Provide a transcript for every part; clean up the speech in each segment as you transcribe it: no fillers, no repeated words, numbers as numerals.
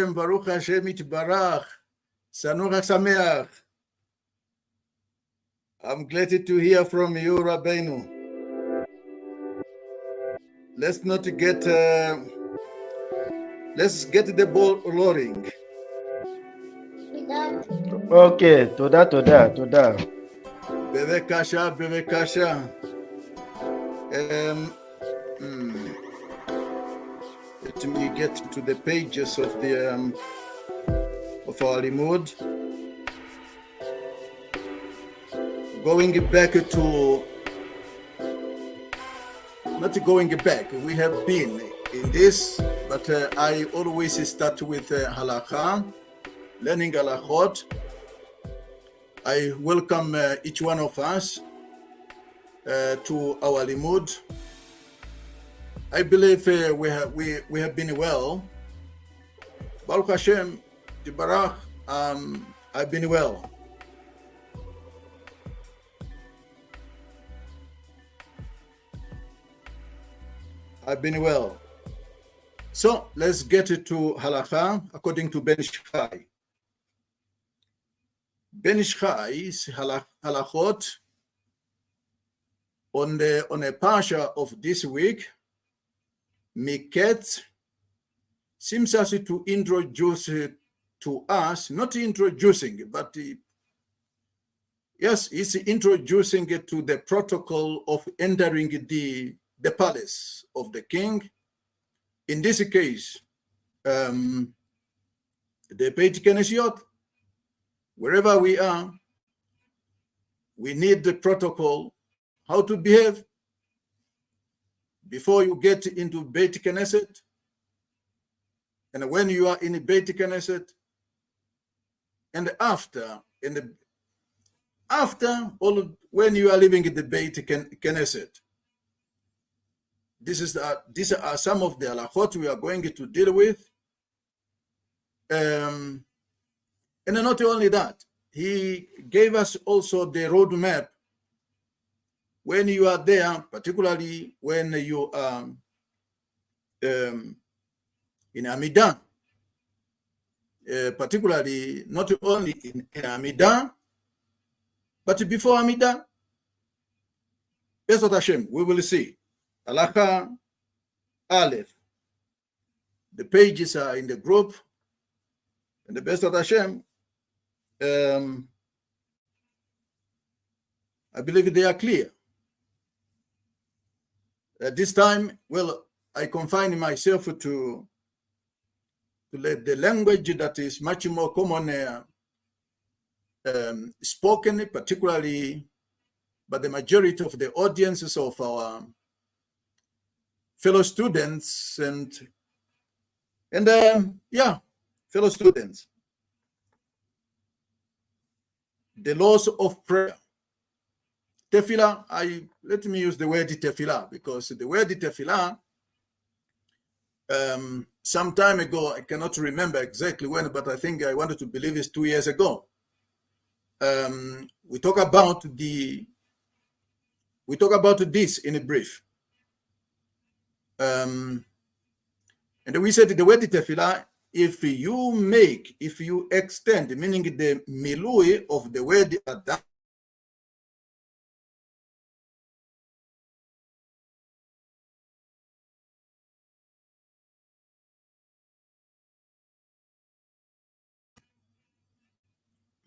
Baruch Hashem Itbarach. Sanura Sameach. I'm glad to hear from you, Rabbeinu. Let's get the ball rolling. Okay, תודה. בבקשה. Let me get to the pages of our limud. Going back to, not going back, we have been in this, but I always start with halakha, learning halakhot. I welcome each one of us to our limud. I believe we have been well. Baruch Hashem, Tibarach, I've been well. So let's get to halakha according to Ben Ish Chai. Ben Ish Chai's halakhot on a parsha of this week, Miketz, seems as to introduce to us, not introducing, but yes, it's introducing it to the protocol of entering the palace of the king. In this case, the Beit Knesset, wherever we are, we need the protocol, how to behave before you get into Beit Knesset, and when you are in Beit Knesset, and after, when you are living in the Beit Knesset. These are some of the halakhot we are going to deal with. And not only that, he gave us also the roadmap when you are there, particularly when you are in Amidah, particularly not only in Amidah, but before Amidah. Bezrat Hashem, we will see. Halakha Aleph. The pages are in the group, and the Bezrat Hashem, I believe they are clear. At this time, well, I confine myself to the language that is much more common spoken, particularly by the majority of the audiences of our fellow students and fellow students. The laws of prayer. Tefillah, let me use the word tefillah, because the word tefillah, some time ago, I cannot remember exactly when, but I think I wanted to believe it's 2 years ago. We talk about this in a brief. And we said the word tefillah, if you extend, meaning the milui of the word adam,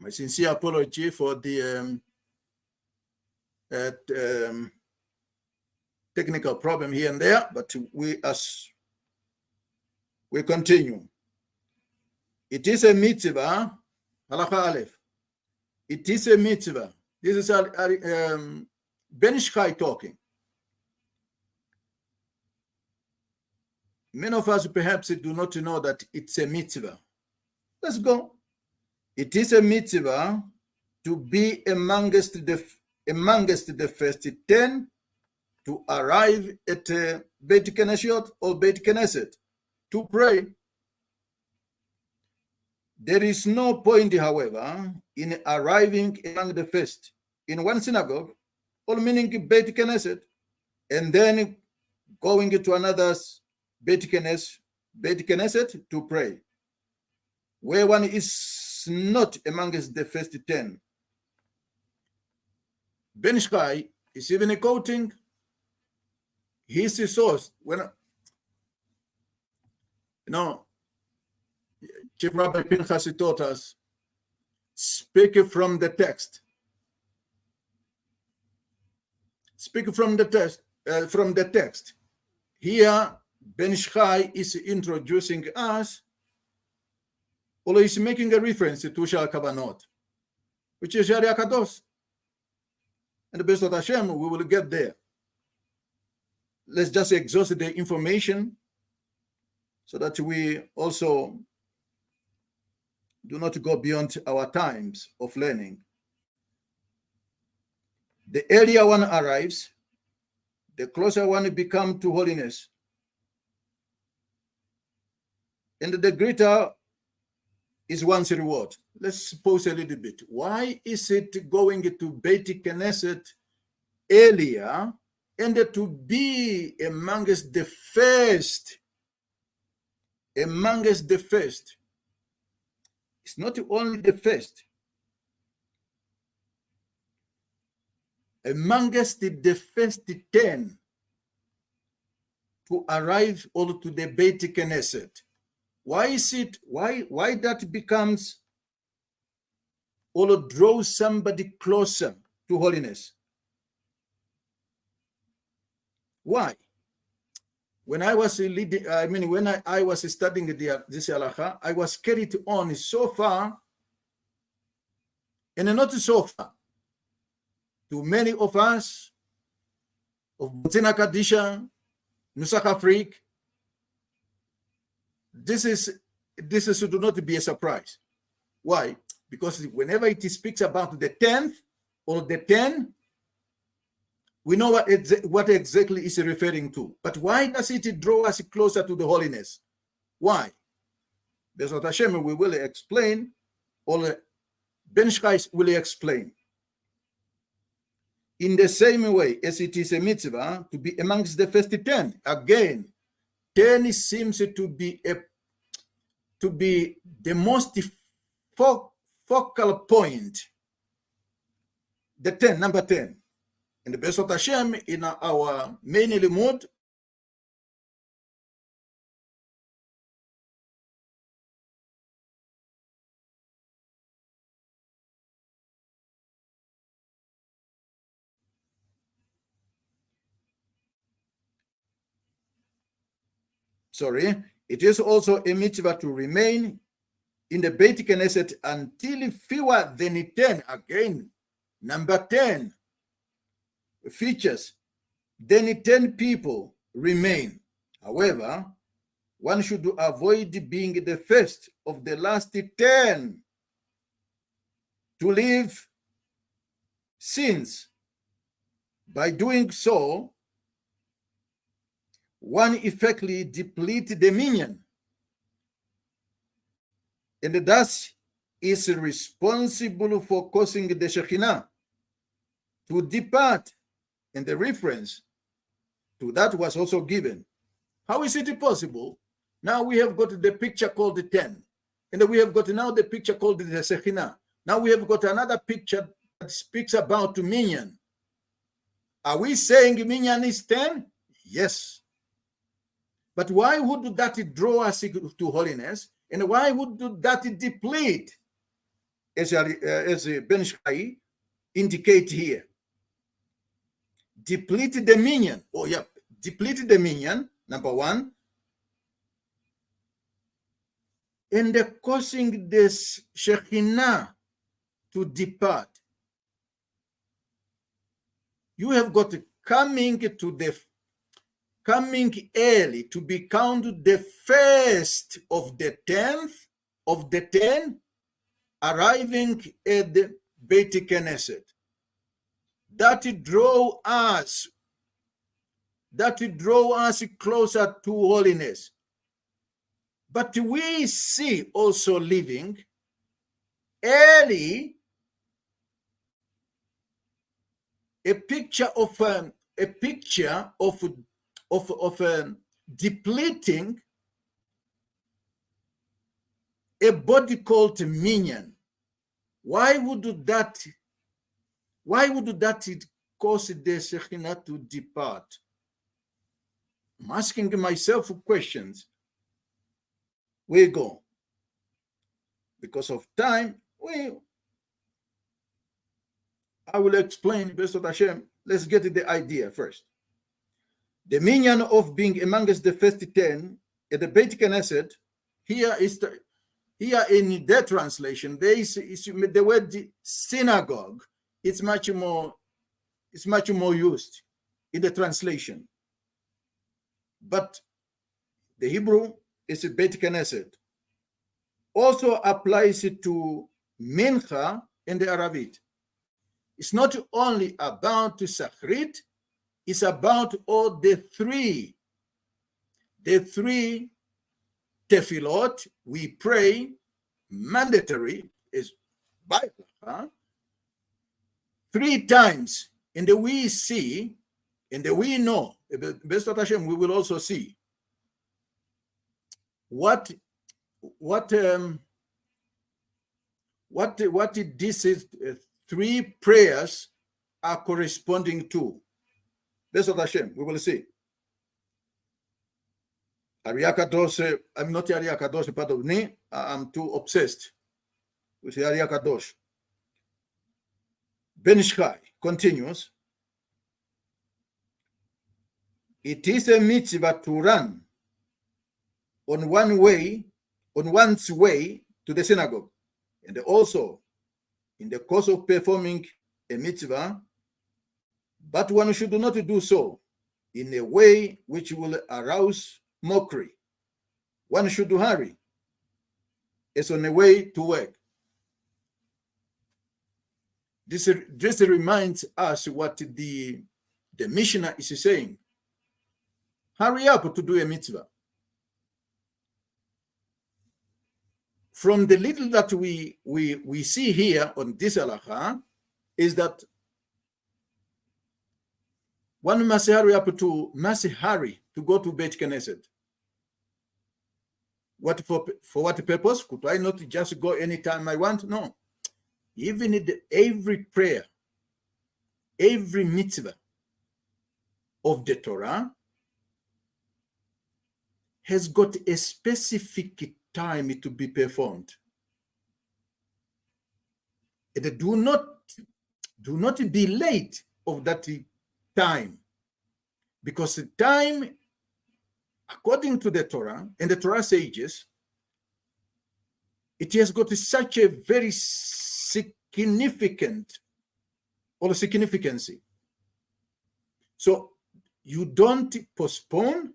my sincere apology for the technical problem here and there, but we continue. It is a mitzvah, halakha aleph. It is a mitzvah. This is Ben Ish Chai talking. Many of us perhaps do not know that it's a mitzvah. Let's go. It is a mitzvah to be amongst the first 10 to arrive at Beit Knesset or Beit Knesset to pray. There is no point, however, in arriving among the first in one synagogue, or meaning Beit Knesset, and then going to another Beit Knesset to pray. where one is not amongst the first 10. Ben Ishai is even quoting his source. When, Chief Rabbi Pinchas taught us, speak from the text. Speak from the text. Here, Ben Ishai is introducing us, although he's making a reference to Shal Kavanot, which is Sharia Kadosh. And the best of Hashem, we will get there. Let's just exhaust the information so that we also do not go beyond our times of learning. The earlier one arrives, the closer one becomes to holiness. And the greater is one's reward. Let's pause a little bit. Why is it going to Beit Knesset earlier and to be amongst the first? Amongst the first. It's not only the first. Amongst the first 10 to arrive all to the Beit Knesset. Why is it? Why that becomes or draws somebody closer to holiness? Why? When I was leading, when I was studying this halakha, I was carried on so far and not so far. To many of us, of B'tzina Kadisha, Nusach Afrik, this should not be a surprise. Why? Because whenever it speaks about the 10th or the 10, we know what exactly is referring to. But why does it draw us closer to the holiness? Why? Bezrat Hashem, we will explain, or Ben Ishai will explain. In the same way as it is a mitzvah to be amongst the first 10. Again, 10 seems to be the most focal point. The 10, number 10. And the Bezrat Hashem in our main limud, it is also a mitzvah to remain in the Beit Knesset until fewer than 10. Again, number 10 features, then 10 people remain. However, one should avoid being the first of the last 10 to leave sins. By doing so, one effectively depletes the minyan, and thus is responsible for causing the Shekhinah to depart. And the reference to that was also given. How is it possible? Now we have got the picture called the 10, and we have got now the picture called the Shekhinah. Now we have got another picture that speaks about minyan. Are we saying minyan is 10? Yes. But why would that draw us to holiness? And why would that deplete, as Ben Ishai indicate here? Deplete the minyan. Oh, yeah. Deplete the minyan, number one. And causing this Shekhinah to depart. You have got coming early to be counted the first of the 10, arriving at the Beit Knesset. That draw us closer to holiness. But we see also living early a picture of depleting a body called minyan. Why would that it cause the Shekhinah to depart? I'm asking myself questions. We go. Because of time, I will explain, Besot Hashem. Let's get to the idea first. The minyan of being amongst the first 10 at the Beit Knesset, here in their translation, there is the word synagogue. It's much more used in the translation. But the Hebrew is a Beit Knesset. Also applies to Mincha in the Aravit. It's not only about Sachrit, it's about all the three tefillot we pray, mandatory, is Bible, 3 times. And we see, and we know, Besot Hashem, we will also see what this is, 3 prayers are corresponding to. Besot Hashem, we will see. Ariya Kadosh, I'm not Ariya Kadosh, part of me. I'm too obsessed with Ariya Kadosh. Ben Ishchai continues. It is a mitzvah to run on one's way to the synagogue, and also in the course of performing a mitzvah, but one should not do so in a way which will arouse mockery. One should hurry. It's on the way to work. This reminds us what the Mishnah is saying. Hurry up to do a mitzvah. From the little that we see here on this halakha is that one must hurry to go to Beit Knesset. What for what purpose? Could I not just go anytime I want? No. Even every prayer, every mitzvah of the Torah has got a specific time to be performed. And do not be late of that time, because the time, according to the Torah and the Torah sages, it has got such a very significant or significancy. So you don't postpone,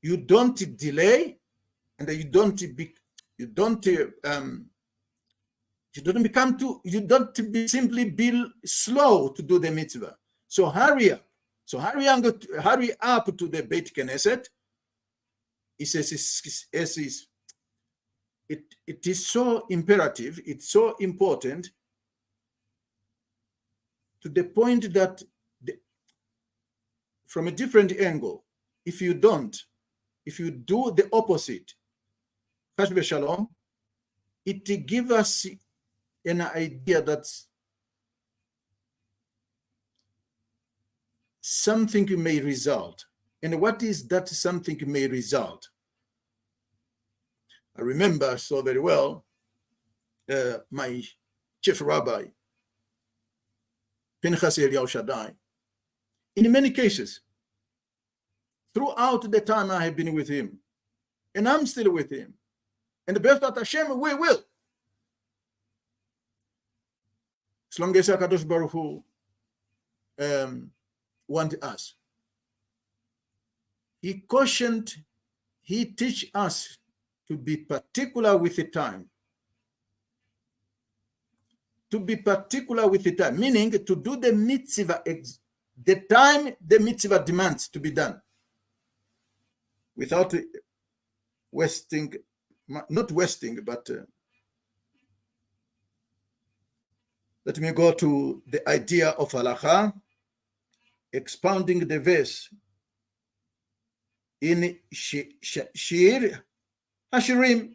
you don't delay, and you don't simply be slow to do the mitzvah. So hurry up. So hurry up to the Beit Knesset. It is so imperative, it's so important, to the point that from a different angle, if you do the opposite, Chash v'shalom, it gives us an idea that something may result. And what is that something may result? I remember so very well my chief rabbi, Pinchas Eliyahu Shaddai, in many cases, throughout the time I have been with him, and I'm still with him, and the Besot Hashem, we will. As long as HaKadosh Baruch Hu want us. He cautioned, he teach us to be particular with the time. To be particular with the time, meaning to do the mitzvah, the time the mitzvah demands to be done, without wasting, not wasting, but let me go to the idea of halakha, expounding the verse in Shir Hashirim,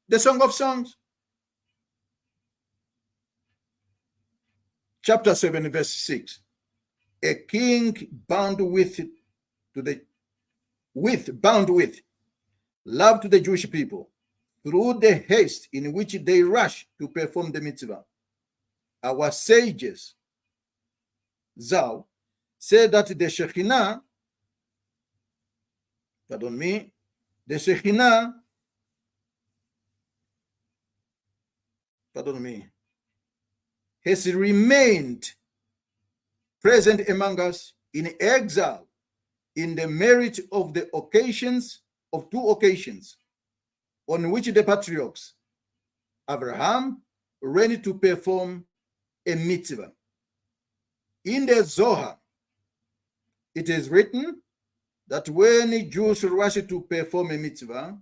the Song of Songs. Chapter 7, verse 6. A king bound with love to the Jewish people through the haste in which they rush to perform the mitzvah. Our sages, Zal, say that the Shekhinah, has remained present among us in exile in the merit of the occasions of two occasions on which the patriarchs Abraham ran to perform a mitzvah. In the Zohar, it is written that when Jews rush to perform a mitzvah,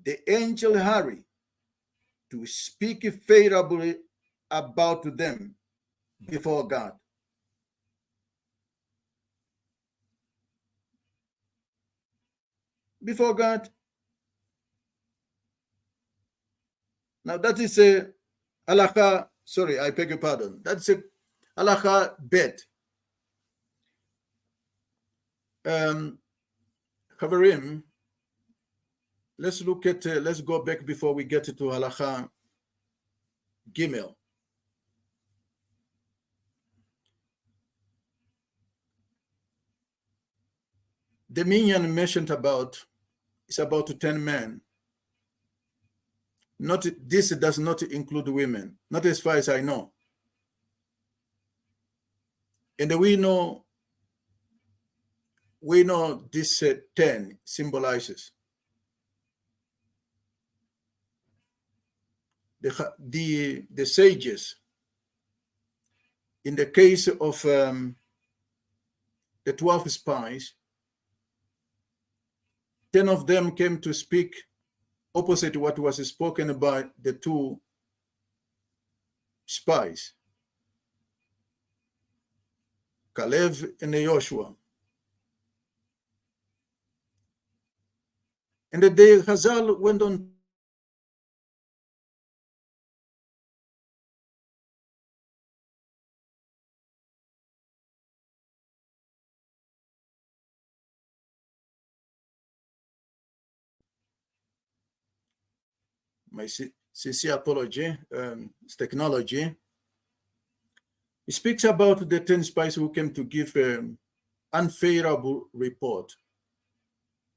the angel hurry to speak favorably about them before God. Before God. Now that is a halakha, sorry, I beg your pardon. That's a halakha bet. Chavarim, let's look at, let's go back before we get to halakha Gimel. The minyan mentioned about is about 10 men. This does not include women, not as far as I know. And we know this 10 symbolizes the sages. In the case of the 12 spies, 10 of them came to speak opposite what was spoken by the two spies, Caleb and Joshua. And the day Hazal went on my sincere apology, it's technology. He speaks about the 10 spies who came to give unfavorable report.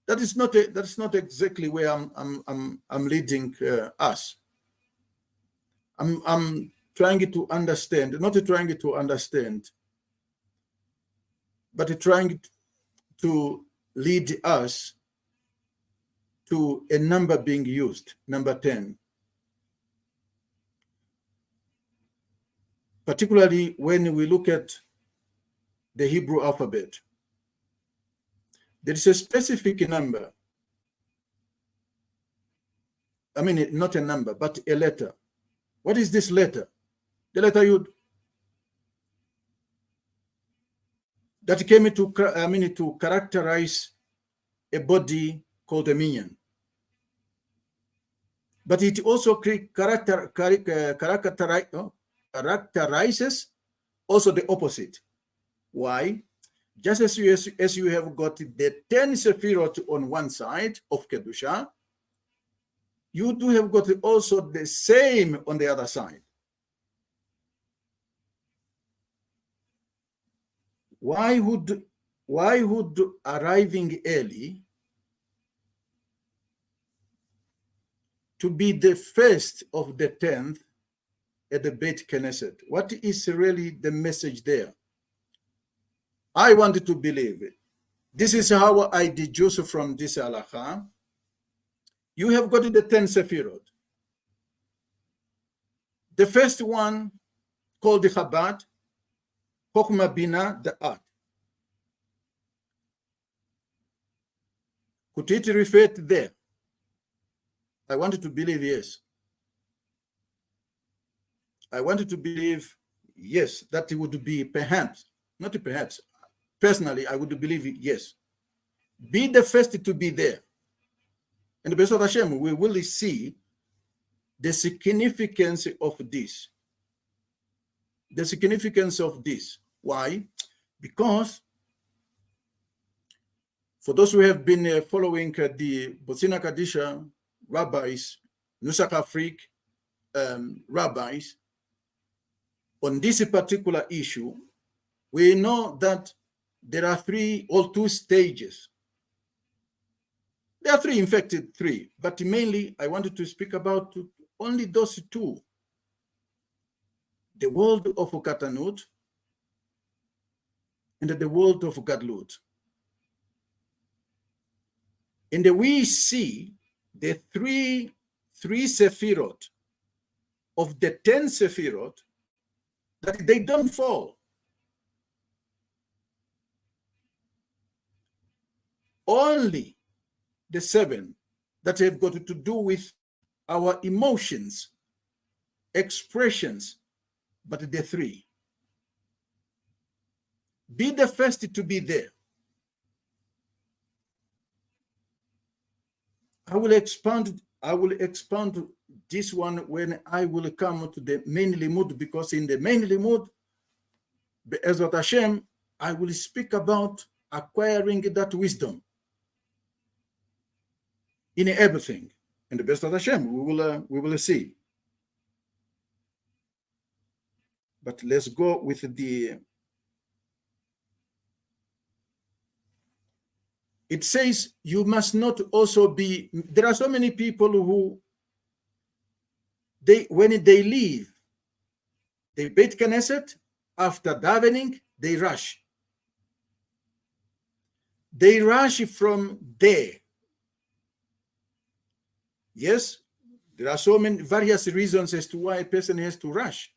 That's not exactly where I'm leading us. I'm trying to understand, not trying to understand, but trying to lead us to a number being used, number 10. Particularly when we look at the Hebrew alphabet, there is a specific number. I mean, not a number, but a letter. What is this letter? The letter Yud. That came to characterize a body called a minyan. But it also characterizes also the opposite. Why? Just as you have got the 10 Sephirot on one side of Kedusha, you do have got also the same on the other side. Why would arriving early to be the first of the 10th at the Beit Knesset? What is really the message there? I wanted to believe it. This is how I deduce from this halakha. You have got the 10 Sephirot. The first one called the Chabad, Chokhmah Bina, the art. Could it refer to there? I wanted to believe yes. I wanted to believe yes, that it would be perhaps, not perhaps, personally, I would believe yes. Be the first to be there. And B'ezrat Hashem, we will see the significance of this. The significance of this. Why? Because for those who have been following the Bozina Kadisha rabbis, Nusach Afrik rabbis, on this particular issue, we know that there are two stages. There are three, in fact, three, but mainly I wanted to speak about only those two. The world of Katanut and the world of Gadlut. And we see the three Sephirot of the 10 Sephirot that they don't fall. Only the 7 that have got to do with our emotions, expressions, but the 3. Be the first to be there. I will expound this one when I will come to the main limud, because in the main limud, B'ezrat Hashem, I will speak about acquiring that wisdom in everything. And the B'ezrat Hashem, we will see. But let's go with the. It says you must not also be. There are so many people who when they leave the Beit Knesset after davening, they rush. They rush from there. Yes, there are so many various reasons as to why a person has to rush.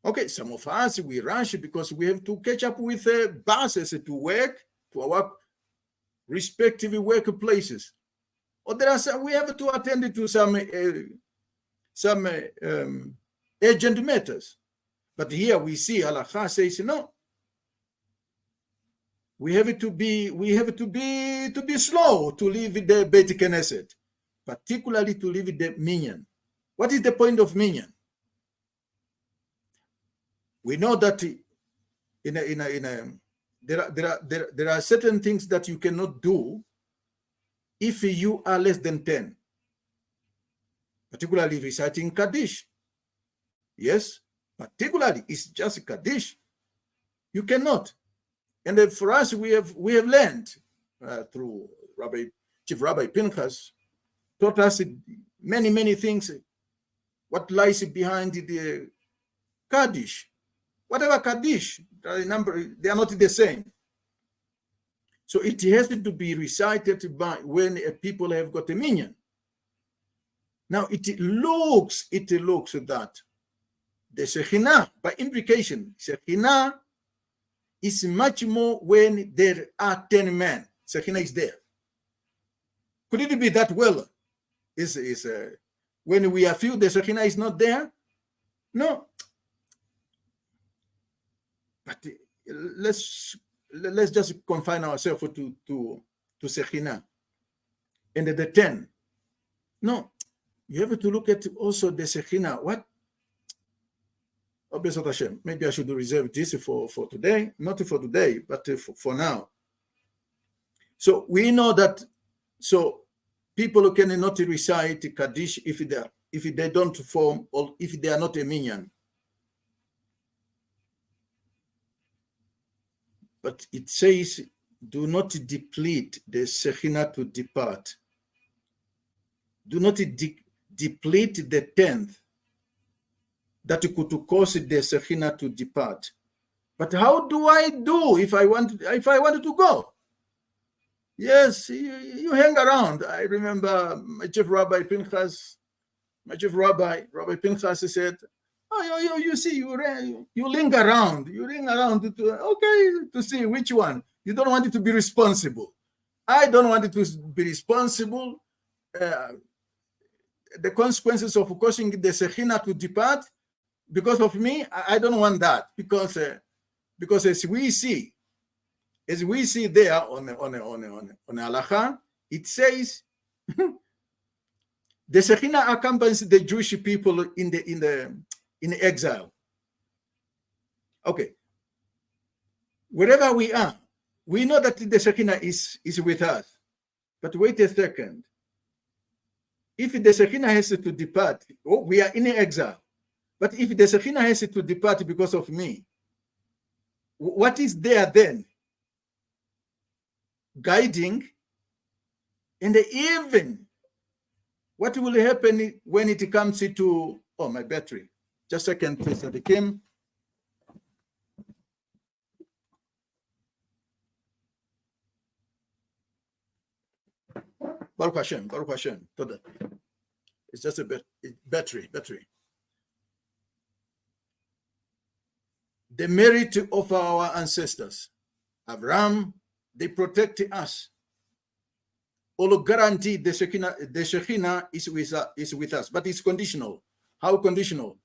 Okay, some of us, we rush because we have to catch up with buses to work, to our respective workplaces. Or there are some, we have to attend to some urgent matters. But here we see Halakha says no. We have to be slow to leave the Beit Knesset, particularly to leave the minyan. What is the point of minyan? We know that there are certain things that you cannot do if you are less than 10, particularly reciting Kaddish. Yes, particularly it's just Kaddish. You cannot. And then for us, we have learned through Chief Rabbi Pinchas taught us many things. What lies behind the Kaddish? Whatever Kaddish, they are not the same. So it has to be recited by when people have got a minyan. Now it looks that the Shekhinah, by implication, Shekhinah is much more when there are 10 men. Shekhinah is there. Could it be that well? When we are few, the Shekhinah is not there? No. But let's just confine ourselves to Shekhinah and the 10. No, you have to look at also the Shekhinah. What? Oh, B'ezrat Hashem, maybe I should reserve this for today, not for today, but for now. So we know that. So people cannot recite Kaddish if they don't form or if they are not a minyan. But it says, do not deplete the Shekhinah to depart. Do not deplete the 10th that could cause the Shekhinah to depart. But how do I do if I wanted to go? Yes, you hang around. I remember my chief rabbi Pinchas, Rabbi Pinchas said, oh, you see, you linger around. You ring around to see which one. You don't want it to be responsible. I don't want it to be responsible. The consequences of causing the Shekhinah to depart because of me, I don't want that. Because as we see there on Halakha, it says the Shekhinah accompanies the Jewish people in exile. Okay. Wherever we are, we know that the Shekhinah is with us. But wait a second. If the Shekhinah has to depart, we are in exile. But if the Shekhinah has to depart because of me, what is there then? Guiding, and even what will happen when it comes to, oh, my battery. Just a second, please. It came. Baruch Hashem. It's just a battery. The merit of our ancestors, Abraham, they protect us. All guaranteed the Shekhinah is with us, but it's conditional. How conditional?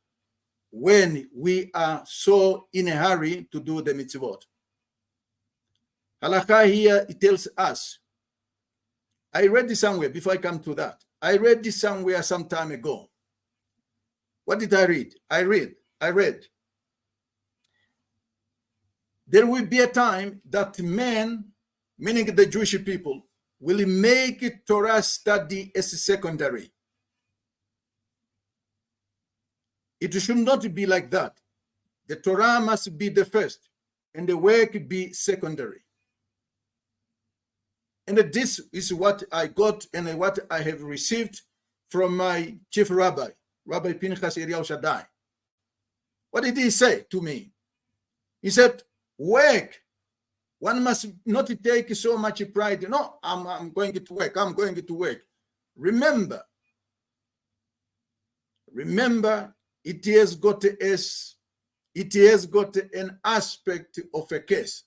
When we are so in a hurry to do the mitzvot. Halakha here, it tells us. I read this somewhere before I come to that. I read this somewhere some time ago. What did I read? I read. There will be a time that men, meaning the Jewish people, will make Torah study as secondary. It should not be like that. The Torah must be the first, and the work be secondary. And this is what I got and what I have received from my chief rabbi, Rabbi Pinchas Eliyahu Shaddai. What did he say to me? He said, work. One must not take so much pride. No, I'm going to work. I'm going to work. Remember, it has got an aspect of a case.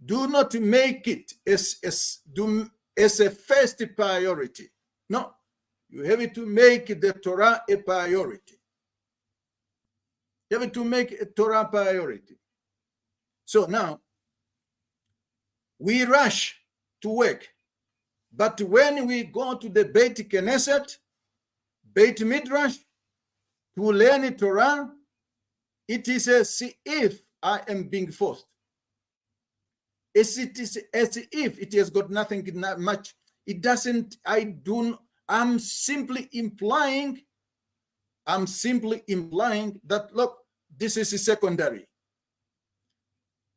Do not make it as a first priority. No, you have to make the Torah a priority. You have to make a Torah priority. So now, we rush to work. But when we go to the Beit Knesset, Beit Midrash, to learn Torah, it is as if I am being forced. It is as if it has got nothing much. It doesn't, I'm simply implying that, look, this is secondary.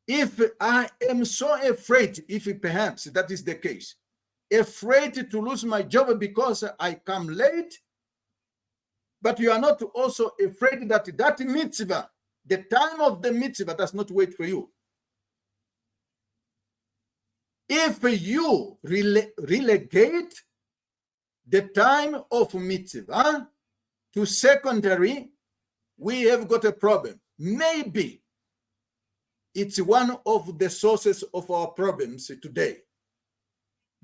If I am so afraid, if perhaps that is the case, afraid to lose my job because I come late, but you are not also afraid that mitzvah, the time of the mitzvah does not wait for you. If you relegate the time of mitzvah to secondary, we have got a problem. Maybe it's one of the sources of our problems today.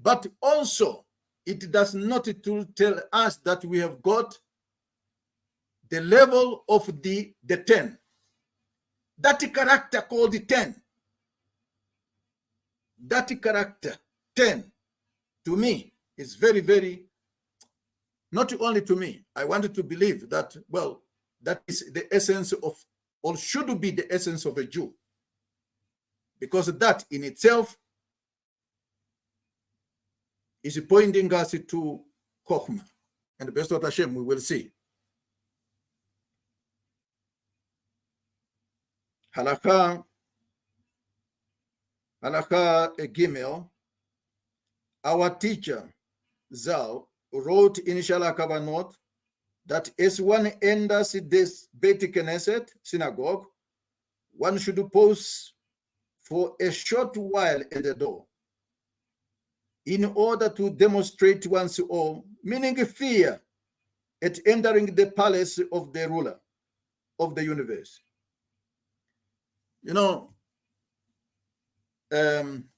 But also, it does not tell us that we have got the level of the 10. That character called the 10. That character, 10, to me, is very, very, not only to me, I wanted to believe that, well, that is the essence of, or should be the essence of a Jew. Because that in itself is pointing us to Chokhmah. And the best of Hashem, we will see. Halakha Gimel, our teacher, Zal, wrote in Shalach Kavanot that as one enters this Beit Knesset synagogue, one should pause for a short while at the door in order to demonstrate one's awe, meaning fear, at entering the palace of the ruler of the universe. You know, the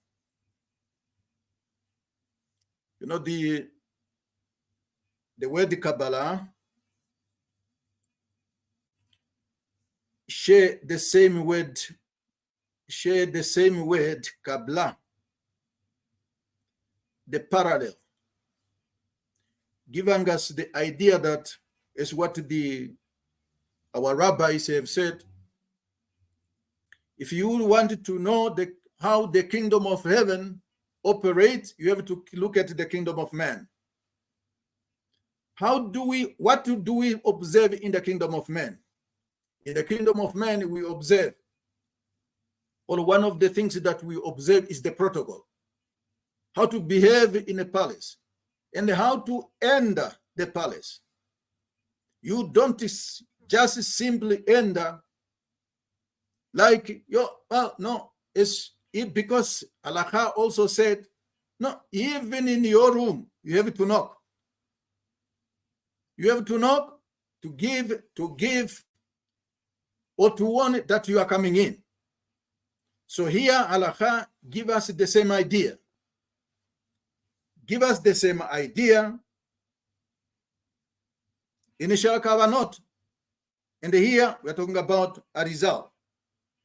word Kabbalah share the same word Kabbalah. the parallel, giving us the idea that is what our rabbis have said. If you want to know how the kingdom of heaven operates, you have to look at the kingdom of man. What do we observe in the kingdom of man? In the kingdom of man, we observe, or one of the things that we observe is the protocol, how to behave in a palace, and how to enter the palace. You don't just simply enter like, no, because Halakha also said, no, even in your room, you have to knock. You have to knock to give, or to warn that you are coming in. So here, Halakha give us the same idea. Give us the same idea. Initial Kavanot. And here, we're talking about Arizal.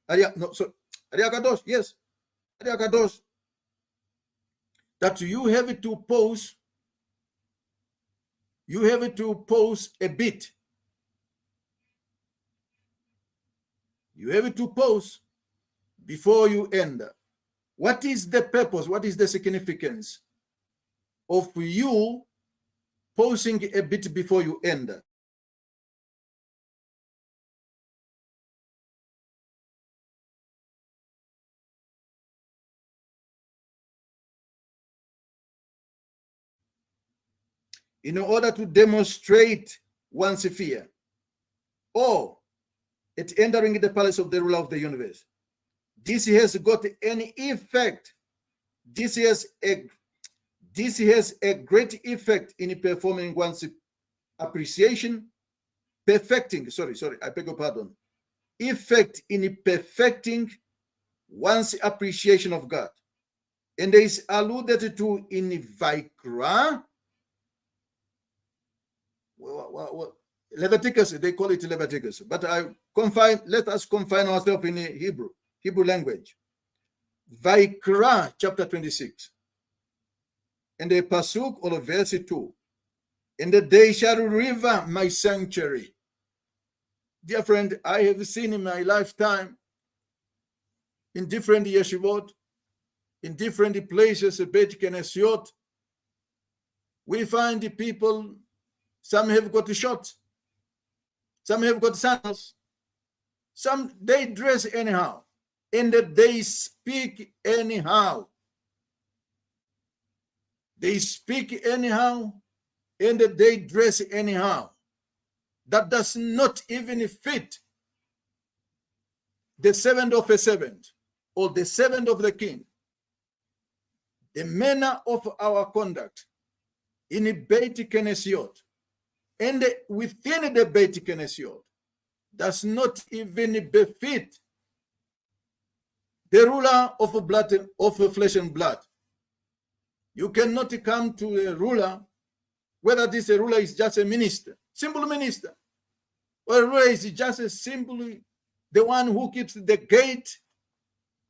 Aria Kadosh, yes. Aria Kadosh. That you have to pose a bit. You have to pause before you enter. What is the purpose? What is the significance of you pausing a bit before you enter? In order to demonstrate one's fear, or at entering the palace of the ruler of the universe. This has got any effect. This has a great effect in performing one's appreciation, perfecting, I beg your pardon, effect in perfecting one's appreciation of God. And there is alluded to in Vaikra, Leviticus, they call it Leviticus, but let us confine ourselves in Hebrew language. Vaikra chapter 26, and the pasuk or verse 2, and they shall river my sanctuary. Dear friend, I have seen in my lifetime in different yeshivot, in different places, Beit Kenesiot, we find the people, some have got shorts, some have got sandals, some they dress anyhow, and they speak anyhow. They speak anyhow, and they dress anyhow. That does not even fit the servant of a servant or the servant of the king. The manner of our conduct in a Beit Kenesiot and within the Beit Kenesiot does not even befit the ruler of blood, of flesh and blood. You cannot come to a ruler, whether this ruler is just a minister, simple minister, or a ruler is just simply the one who keeps the gate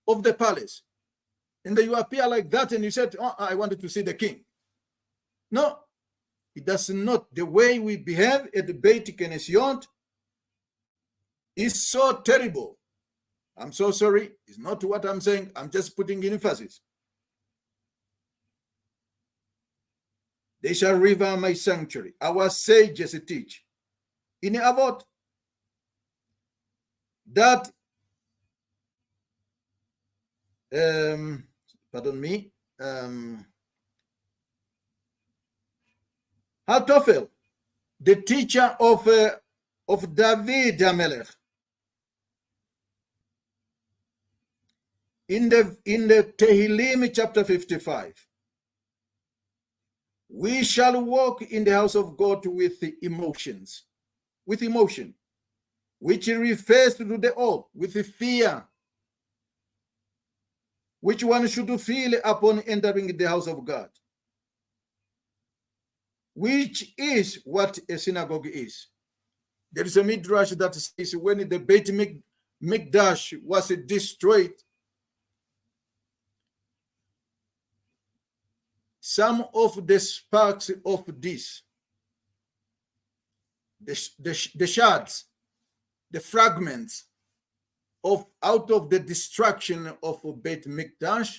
of the palace. And then you appear like that and you said, oh, I wanted to see the king. No, it does not. The way we behave at the Beit Kenesiot is so terrible. I'm so sorry. It's not what I'm saying. I'm just putting in emphasis. They shall river my sanctuary. Our sages teach in Avot that Hatofel, the teacher of David HaMelech, in the Tehillim chapter 55, we shall walk in the house of God with emotion, which refers to the all, with the fear, which one should feel upon entering the house of God, which is what a synagogue is. There is a midrash that says when the Beit Mikdash was destroyed, some of the sparks of this, the shards, the fragments out of the destruction of Beit Mikdash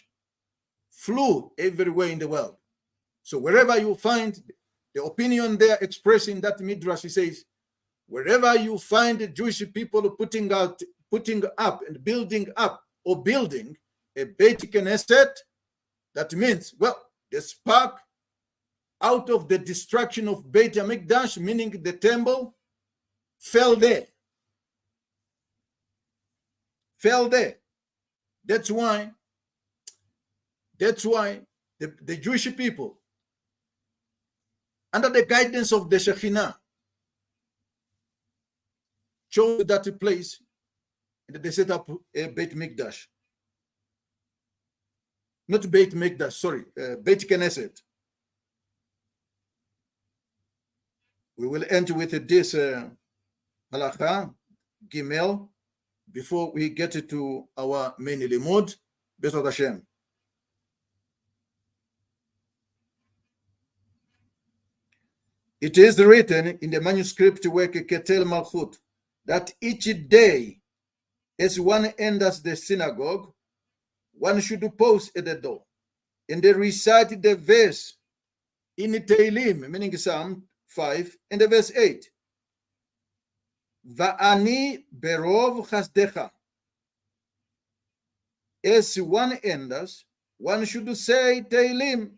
flew everywhere in the world. So wherever you find the opinion there expressing that midrash, he says, wherever you find the Jewish people putting up and building up or building a Beit Knesset, that means, well, the spark out of the destruction of Beit HaMikdash, meaning the temple, fell there. Fell there. That's why the Jewish people, under the guidance of the Shekhinah, chose that place and they set up a Beit Mikdash. Not Beit Mikdash, sorry, Beit Knesset. We will end with this halakha, Gimel, before we get to our main limud, B'ezrat Hashem. It is written in the manuscript work Ketel Malchut that each day, as one enters the synagogue, one should pause at the door and they recite the verse in Tehillim, meaning Psalm 5, and the verse 8. Va'ani berov chasdecha. As one enters, one should say Tehillim.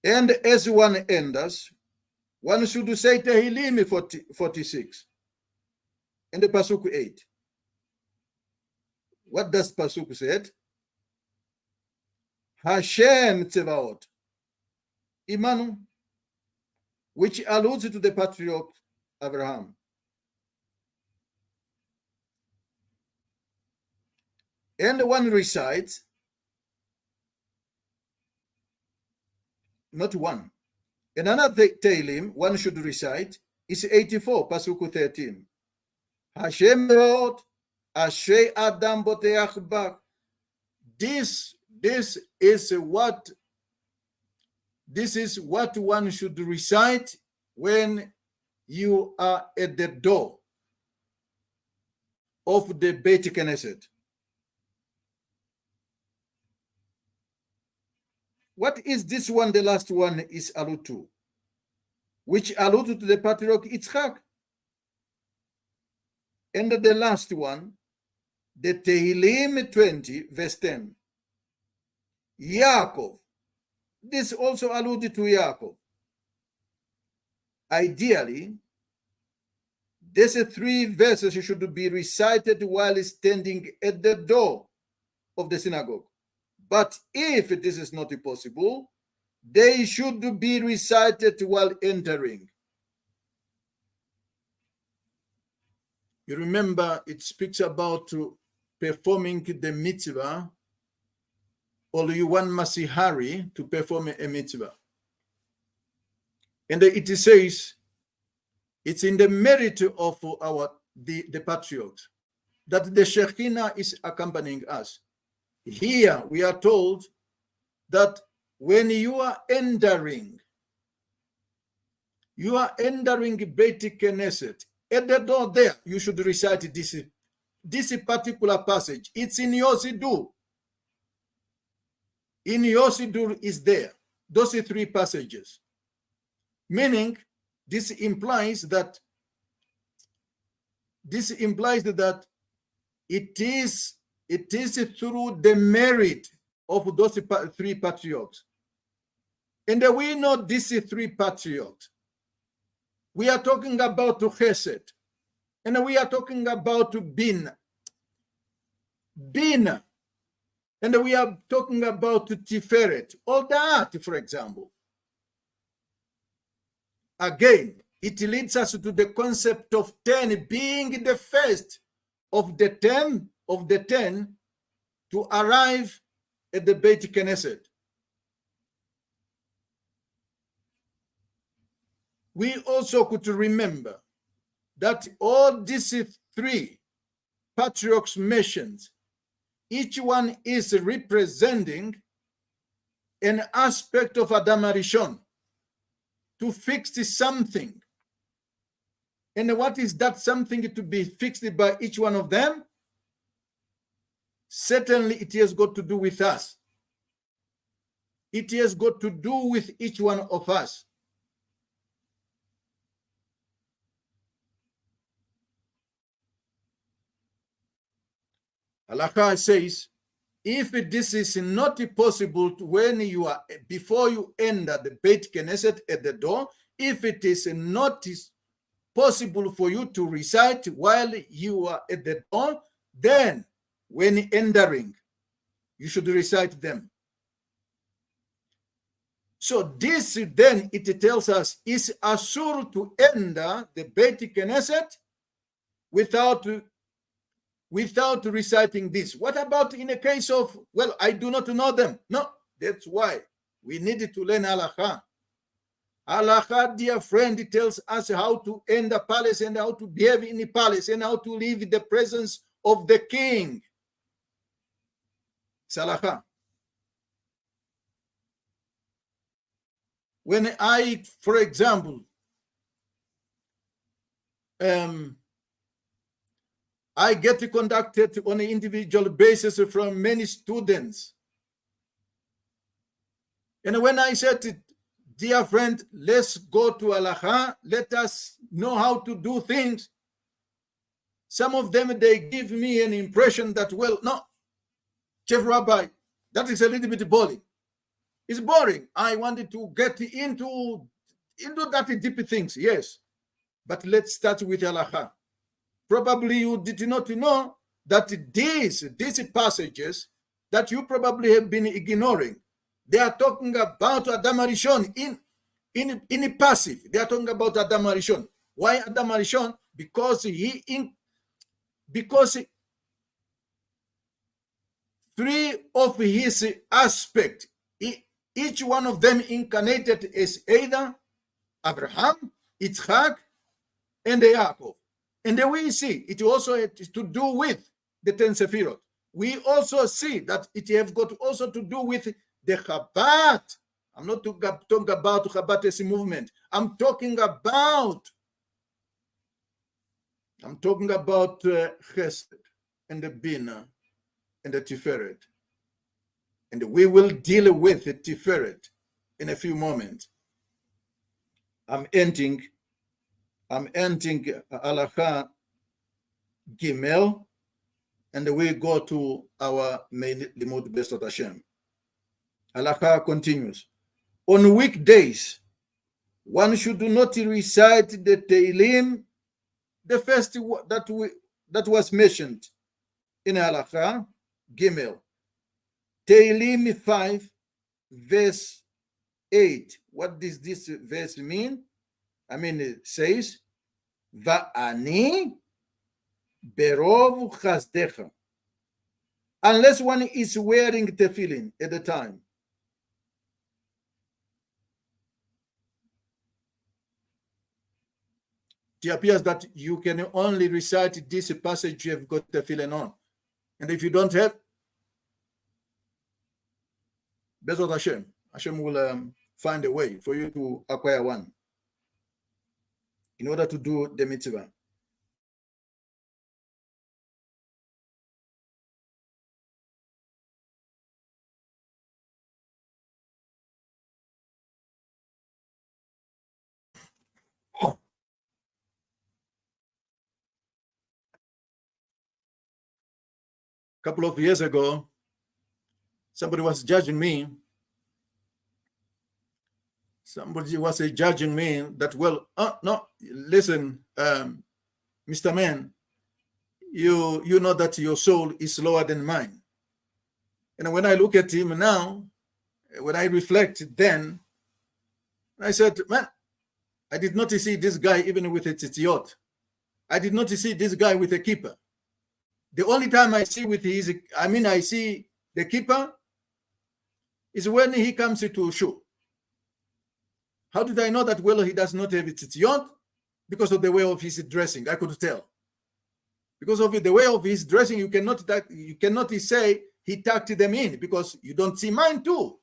And as one enters, one should say Tehillim 46 and the Pasuk 8. What does Pasuk say? Hashem Tzevaot, Imanu, which alludes to the patriarch Abraham. And one recites, not one. And another Tehillim one should recite is 84, Pasuk 13. Hashem Rod, Ashrei Adam Boteach Bach. This is what one should recite when you are at the door of the Beit Knesset. What is this one? The last one is allude to, which alluded to the patriarch Yitzchak. And the last one, the Tehillim 20, verse 10. Yaakov. This also alluded to Yaakov. Ideally, these 3 verses should be recited while standing at the door of the synagogue. But if this is not possible, they should be recited while entering. You remember it speaks about performing the mitzvah, only one must hurry to perform a mitzvah. And it says, it's in the merit of the patriarchs that the Shekhinah is accompanying us. Here we are told that when you are entering Beit Knesset, at the door there, you should recite this particular passage. It's in your Siddur. In your Siddur is there. Those 3 passages. Meaning, this implies that it is through the merit of those 3 patriarchs. And we know these 3 patriarchs. We are talking about Chesed, and we are talking about Bin, and we are talking about Tiferet, all that, for example. Again, it leads us to the concept of 10 being the first of the 10 to arrive at the Beit Knesset. we also could remember that all these three patriarchs mentioned, each one is representing an aspect of Adam Arishon to fix something. And what is that something to be fixed by each one of them? Certainly it has got to do with us. It has got to do with each one of us. Halakha says, if this is not possible when you are, before you enter the Beit Knesset at the door, if it is not possible for you to recite while you are at the door, then when entering, you should recite them. So this then, it tells us, is asur to enter the Beit Knesset without reciting this. What about in a case of, well, I do not know them? No, that's why we needed to learn halakha. Halakha, dear friend, it tells us how to enter palace and how to behave in the palace and how to live in the presence of the king. It's halakha. When I, for example, I get conducted on an individual basis from many students. And when I said, dear friend, let's go to halakha, let us know how to do things, some of them, they give me an impression that, well, no, Chief Rabbi, that is a little bit boring. It's boring. I wanted to get into that deep things, yes. But let's start with halakha. Probably you did not know that these passages that you probably have been ignoring, they are talking about Adam Arishon in passive. They are talking about Adam Arishon. Why Adam Arishon? Because three of his aspects, each one of them incarnated as either Abraham, Yitzchak, and Yaakov. And then we see it also has to do with the 10 Sefirot. We also see that it has got also to do with the Chabad. I'm not talking about Chabad as a movement. I'm talking about Chesed and the Bina and the Tiferet. And we will deal with the Tiferet in a few moments. I'm ending halakha Gimel, and we go to our main limud Besot Hashem. Halakha continues. On weekdays, one should not recite the Tehillim, the first that was mentioned in halakha Gimel. Tehillim 5, verse 8. What does this verse mean? It says, Va'ani berov chasdecha. Unless one is wearing tefillin at the time. It appears that you can only recite this passage you have got tefillin on. And if you don't have, Bezot Hashem will find a way for you to acquire one in order to do the mitzvah. A couple of years ago, somebody was judging me. Somebody was judging me that, well, no, listen, Mr. Man, you know that your soul is lower than mine. And when I look at him now, when I reflect then, I said, man, I did not see this guy even with a tzitziot. I did not see this guy with a kippah. The only time I see I see the kippah is when he comes to shul. How did I know that? Well, he does not have tzitziot because of the way of his dressing. I could tell. Because of the way of his dressing, you cannot say he tucked them in, because you don't see mine too.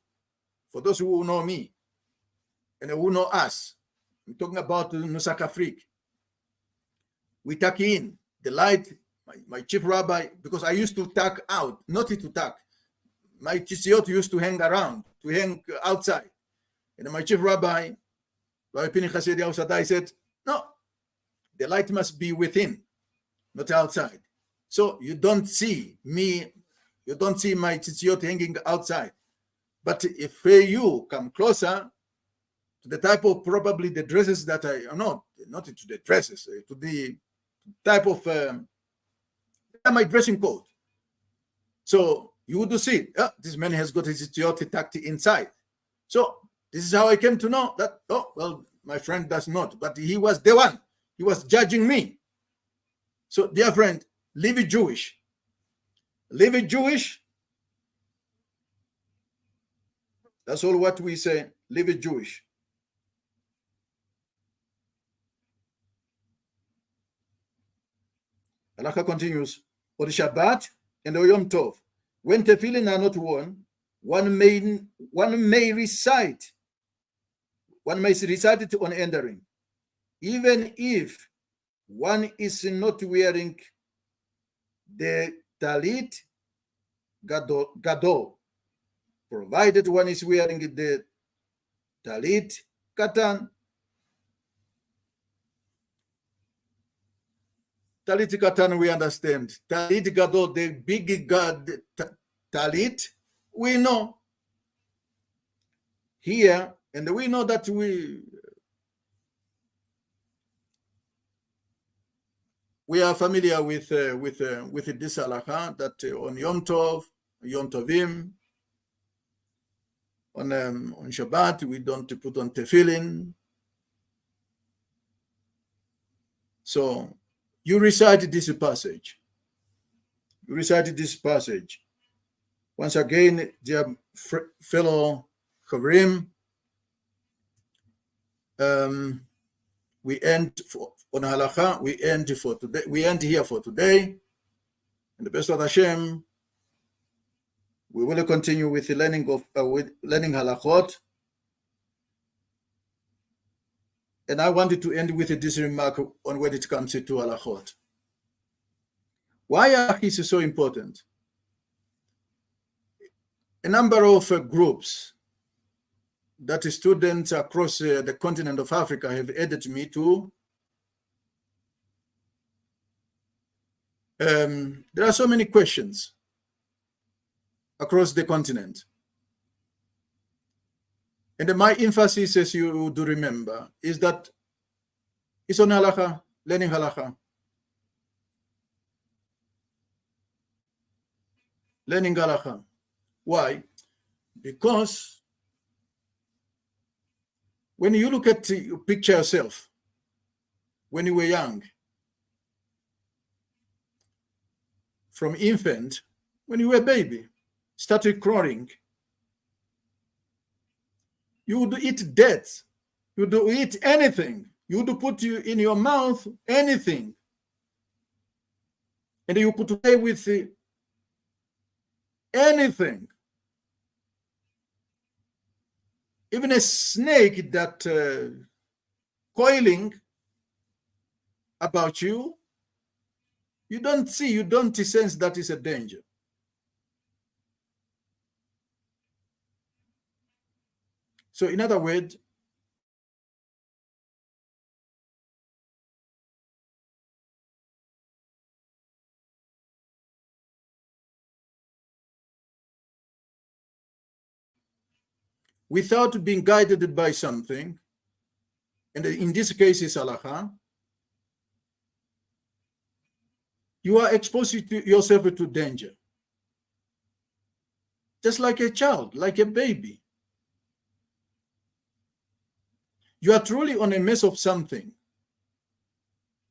For those who know me and who know us, I'm talking about Nusak Afrik. We tuck in the light. My chief rabbi, because I used to tuck out, not to tuck. My tzitziot used to hang around, to hang outside. And my chief rabbi, Rabbi Pinchas Yediahu Sadai, said, no, the light must be within, not outside. So you don't see me, you don't see my tzitziot hanging outside. But if you come closer to the type of, probably the dresses that not to the dresses, to the type of my dressing code. So you would see, this man has got his tzitziot tucked inside. So this is how I came to know that, oh, well, my friend does not, but he was the one. He was judging me. So, dear friend, live it Jewish. Live it Jewish. That's all what we say. Live it Jewish. Halakha continues. For the Shabbat and the Yom Tov, when tefillin are not worn, one may recite it on entering, even if one is not wearing the talit gadol, provided one is wearing the talit katan. Talit katan, we understand. Talit gadol, the big god talit, we know here, and we know that we are familiar with this halakha, that on Yom Tov, Yom Tovim, on Shabbat, we don't put on tefillin. So you recite this passage. You recite this passage. Once again, dear fellow Chavrim, we end on halakha. We end for today. We end here for today. And the best of Hashem, we will continue with the learning of learning halakhot. And I wanted to end with this remark on when it comes to halakhot. Why are these so important? A number of groups that students across the continent of Africa have added me to. There are so many questions across the continent. And my emphasis, as you do remember, is that it's on halakha, learning halakha. Learning halakha. Why? Because when you look at, you picture yourself when you were young, from infant, when you were a baby, started crawling, you would eat dates, you would eat anything, you would put you in your mouth anything, and you could play with anything. Even a snake that coiling about you, you don't see, you don't sense that is a danger. So in other words, without being guided by something, and in this case is halakha, you are exposed yourself to danger. Just like a child, like a baby. You are truly on a mess of something.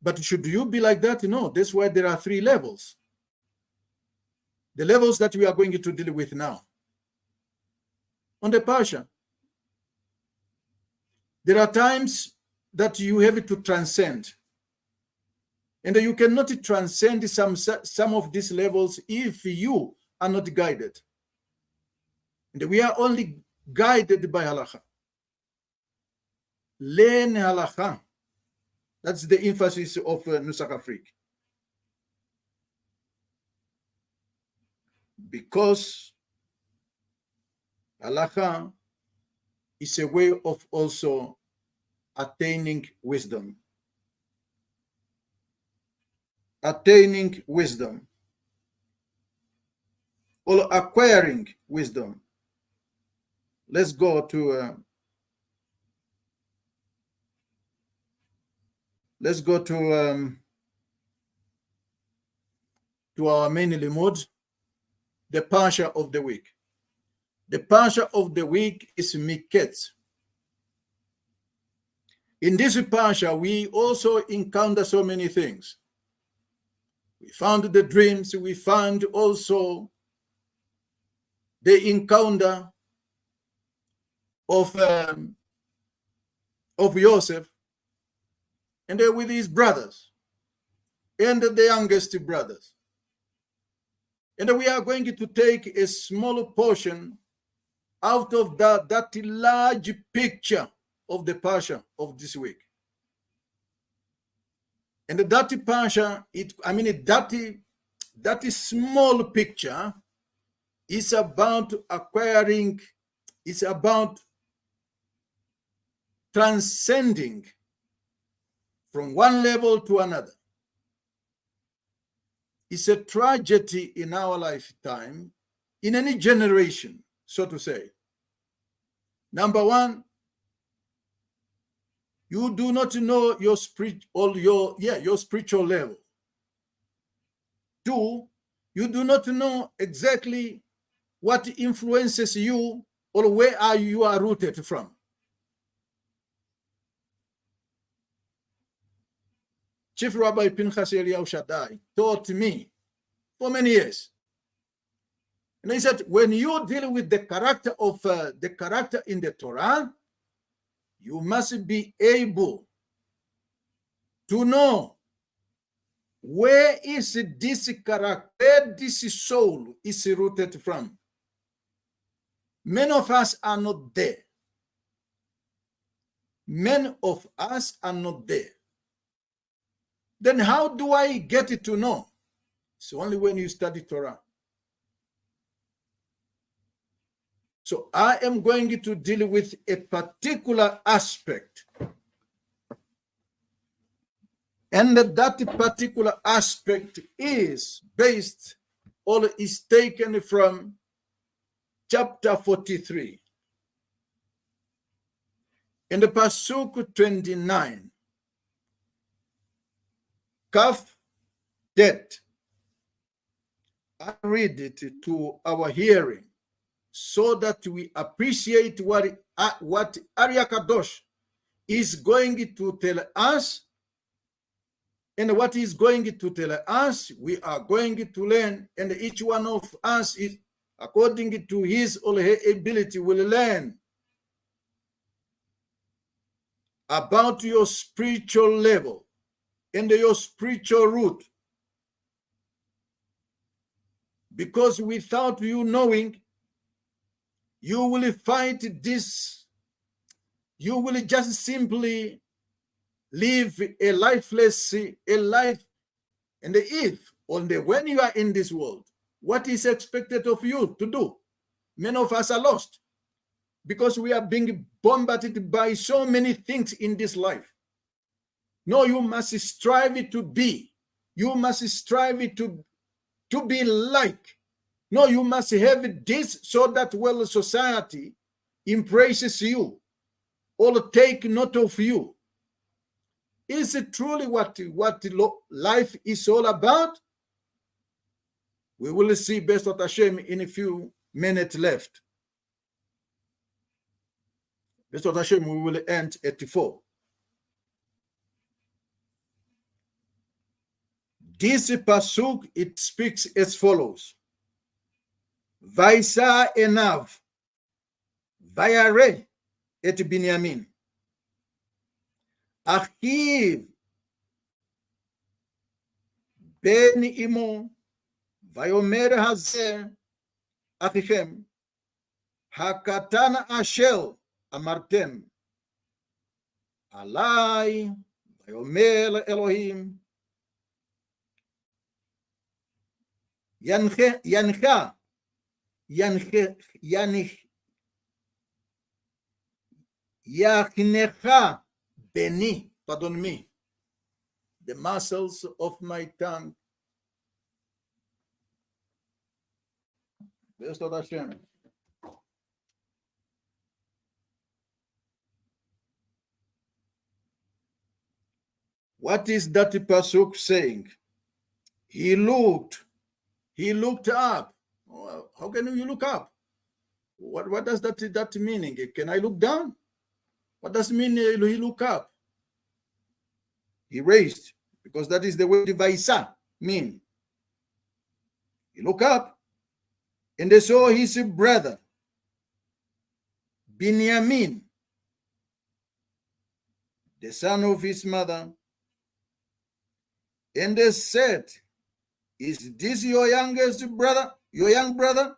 But should you be like that? No, that's why there are 3 levels. The levels that we are going to deal with now. On the Parsha, There are times that you have to transcend. And you cannot transcend some of these levels if you are not guided. And we are only guided by halakha. Learn halakha. That's the emphasis of Nusach Afrik. Because halakha is a way of also attaining wisdom. Attaining wisdom or acquiring wisdom. Let's go to our main limud, the Pasha of the week. The Pasha of the week is Miketz. In this Pasha, we also encounter so many things. We found the dreams, we found also the encounter of Joseph and with his brothers and the youngest brothers. And we are going to take a small portion out of that large picture of the Pasha of this week. And that Pasha, that small picture is about acquiring, it's about transcending from one level to another. It's a tragedy in our lifetime, in any generation, so to say. Number one, you do not know your spiritual level. Two, you do not know exactly what influences you or where you are rooted from. Chief Rabbi Pinchas Eliyahu Shaddai taught me for many years. And he said, when you deal with the character of the character in the Torah, you must be able to know where is this character, where this soul is rooted from. Many of us are not there. Many of us are not there. Then how do I get it to know? It's only when you study Torah. So I am going to deal with a particular aspect. And that particular aspect is based or is taken from chapter 43. In the Pasuk 29, Kaf Det, I read it to our hearing so that we appreciate what Arya Kadosh is going to tell us, and what he's going to tell us, we are going to learn, and each one of us is, according to his or her ability, will learn about your spiritual level and your spiritual root. Because without you knowing, you will fight this. You will just simply live a lifeless life. And if only when you are in this world, what is expected of you to do? Many of us are lost because we are being bombarded by so many things in this life. No, you must strive to be. You must strive to be like. No, you must have this so that well society embraces you or take note of you. Is it truly what life is all about? We will see based on Hashem in a few minutes left. Based on Hashem, we will end at 4. This pasuk, it speaks as follows. Vaisa enav, vayare et Binyamin. אחיו בן אמו, ויאמר הזה אחיכם, הקטן אשר אמרתם עלי, ויאמר אלוהים, יחנך בני, pardon me, the muscles of my tongue. בעזרת השם. What is that pasuk saying? He looked up. How can you look up? What does that meaning? Can I look down? What does it mean he look up? He raised, because that is the word vaisa mean. He look up, and they saw his brother Binyamin, the son of his mother, and they said, is this your youngest brother, your young brother?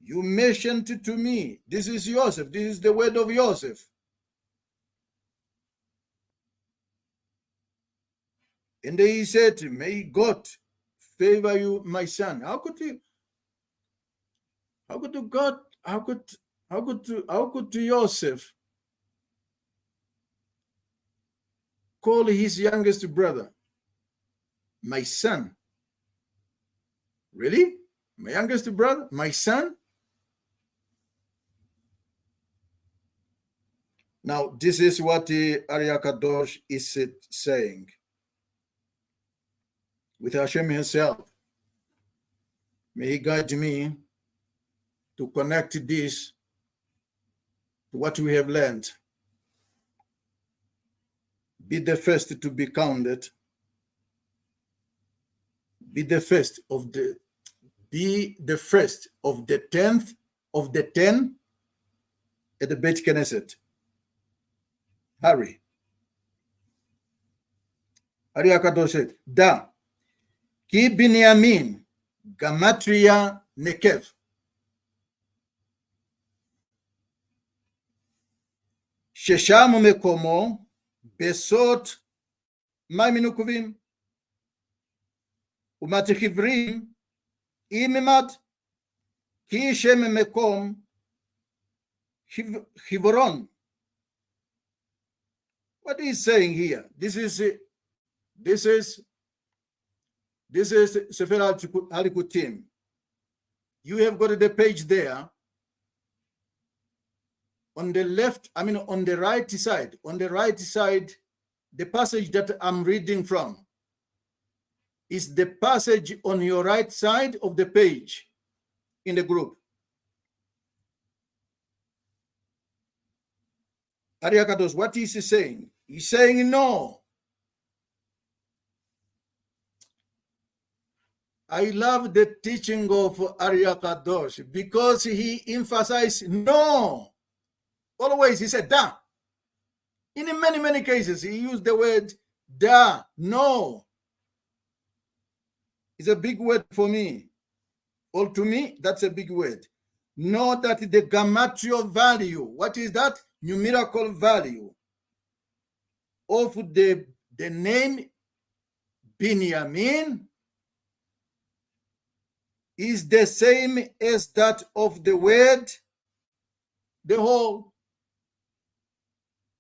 You mentioned to me, this is Joseph, this is the word of Joseph. And he said, may God favor you, my son. How could Joseph call his youngest brother my son? Really? My youngest brother? My son? Now, this is what the Arya Kadosh is saying. With Hashem himself, may he guide me to connect this to what we have learned. Be the first to be counted. Be the first of the 10th of the 10 at the Beit Knesset. Hurry. Arya Kadosh said, Da, ki Binyamin, Gamatria Nekev. ששם מקומו בסוד מים נוקבים ומתחיברים עם ממד כי שם מקום חיברון. What he's saying here, this is Sefer Halikutim. You have got the page there. On the left, on the right side, the passage that I'm reading from is the passage on your right side of the page in the group. Arya Kadosh, what is he saying? He's saying no. I love the teaching of Arya Kadosh because he emphasized no. Always he said da. In many, many cases, he used the word da, no. It's a big word for me. Or to me, that's a big word. Know that the gematria value, what is that? Numerical value of the name Binyamin is the same as that of the word, the whole.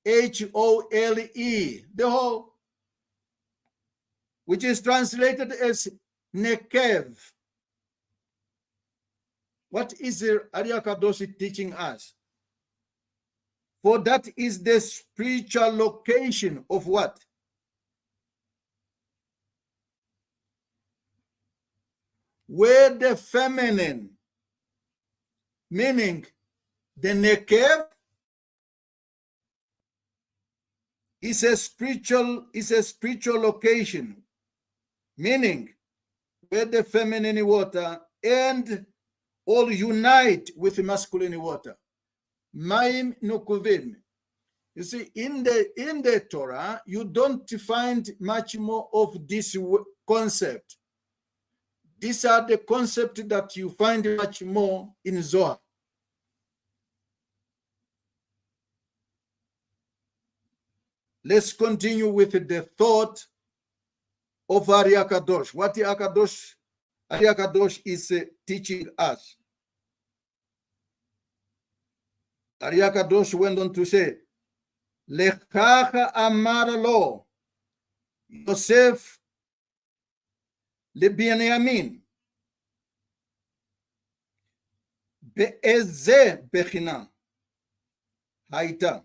H-O-L-E, the whole, which is translated as Nekev. What is the Arya Kadosh teaching us? For that is the spiritual location of what? Where the feminine, meaning the Nekev, is a spiritual location, meaning where the feminine water and all unite with the masculine water. Maim nukuvim. You see, in the Torah, you don't find much more of this concept. These are the concepts that you find much more in Zohar. Let's continue with the thought of Ari HaKadosh. What Ari HaKadosh is teaching us. Ari HaKadosh went on to say, Lekach amar lo Yosef לבנימין באיזה בחינה הייתה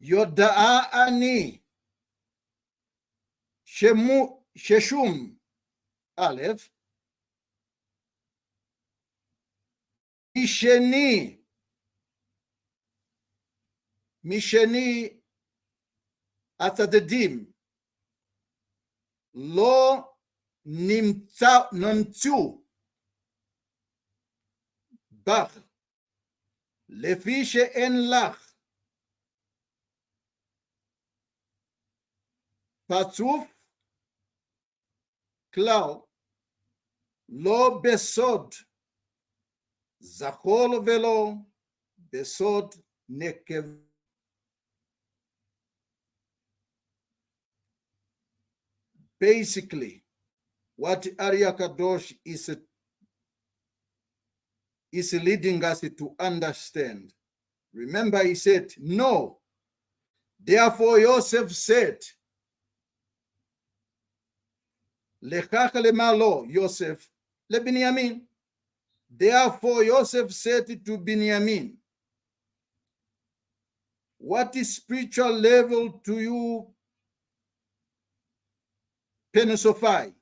יודעה אני ששום א' משני הצדדים לא נמצאו בך לפי שאין לך פרצוף כלל לא בסוד זכור ולא בסוד נקבה. Basically, what Ari HaKadosh is leading us to understand. Remember, he said, no. Therefore, Yosef said, Lekach lemar lo, Yosef, leBinyamin. Therefore, Yosef said to Binyamin, what is spiritual level do you pensify?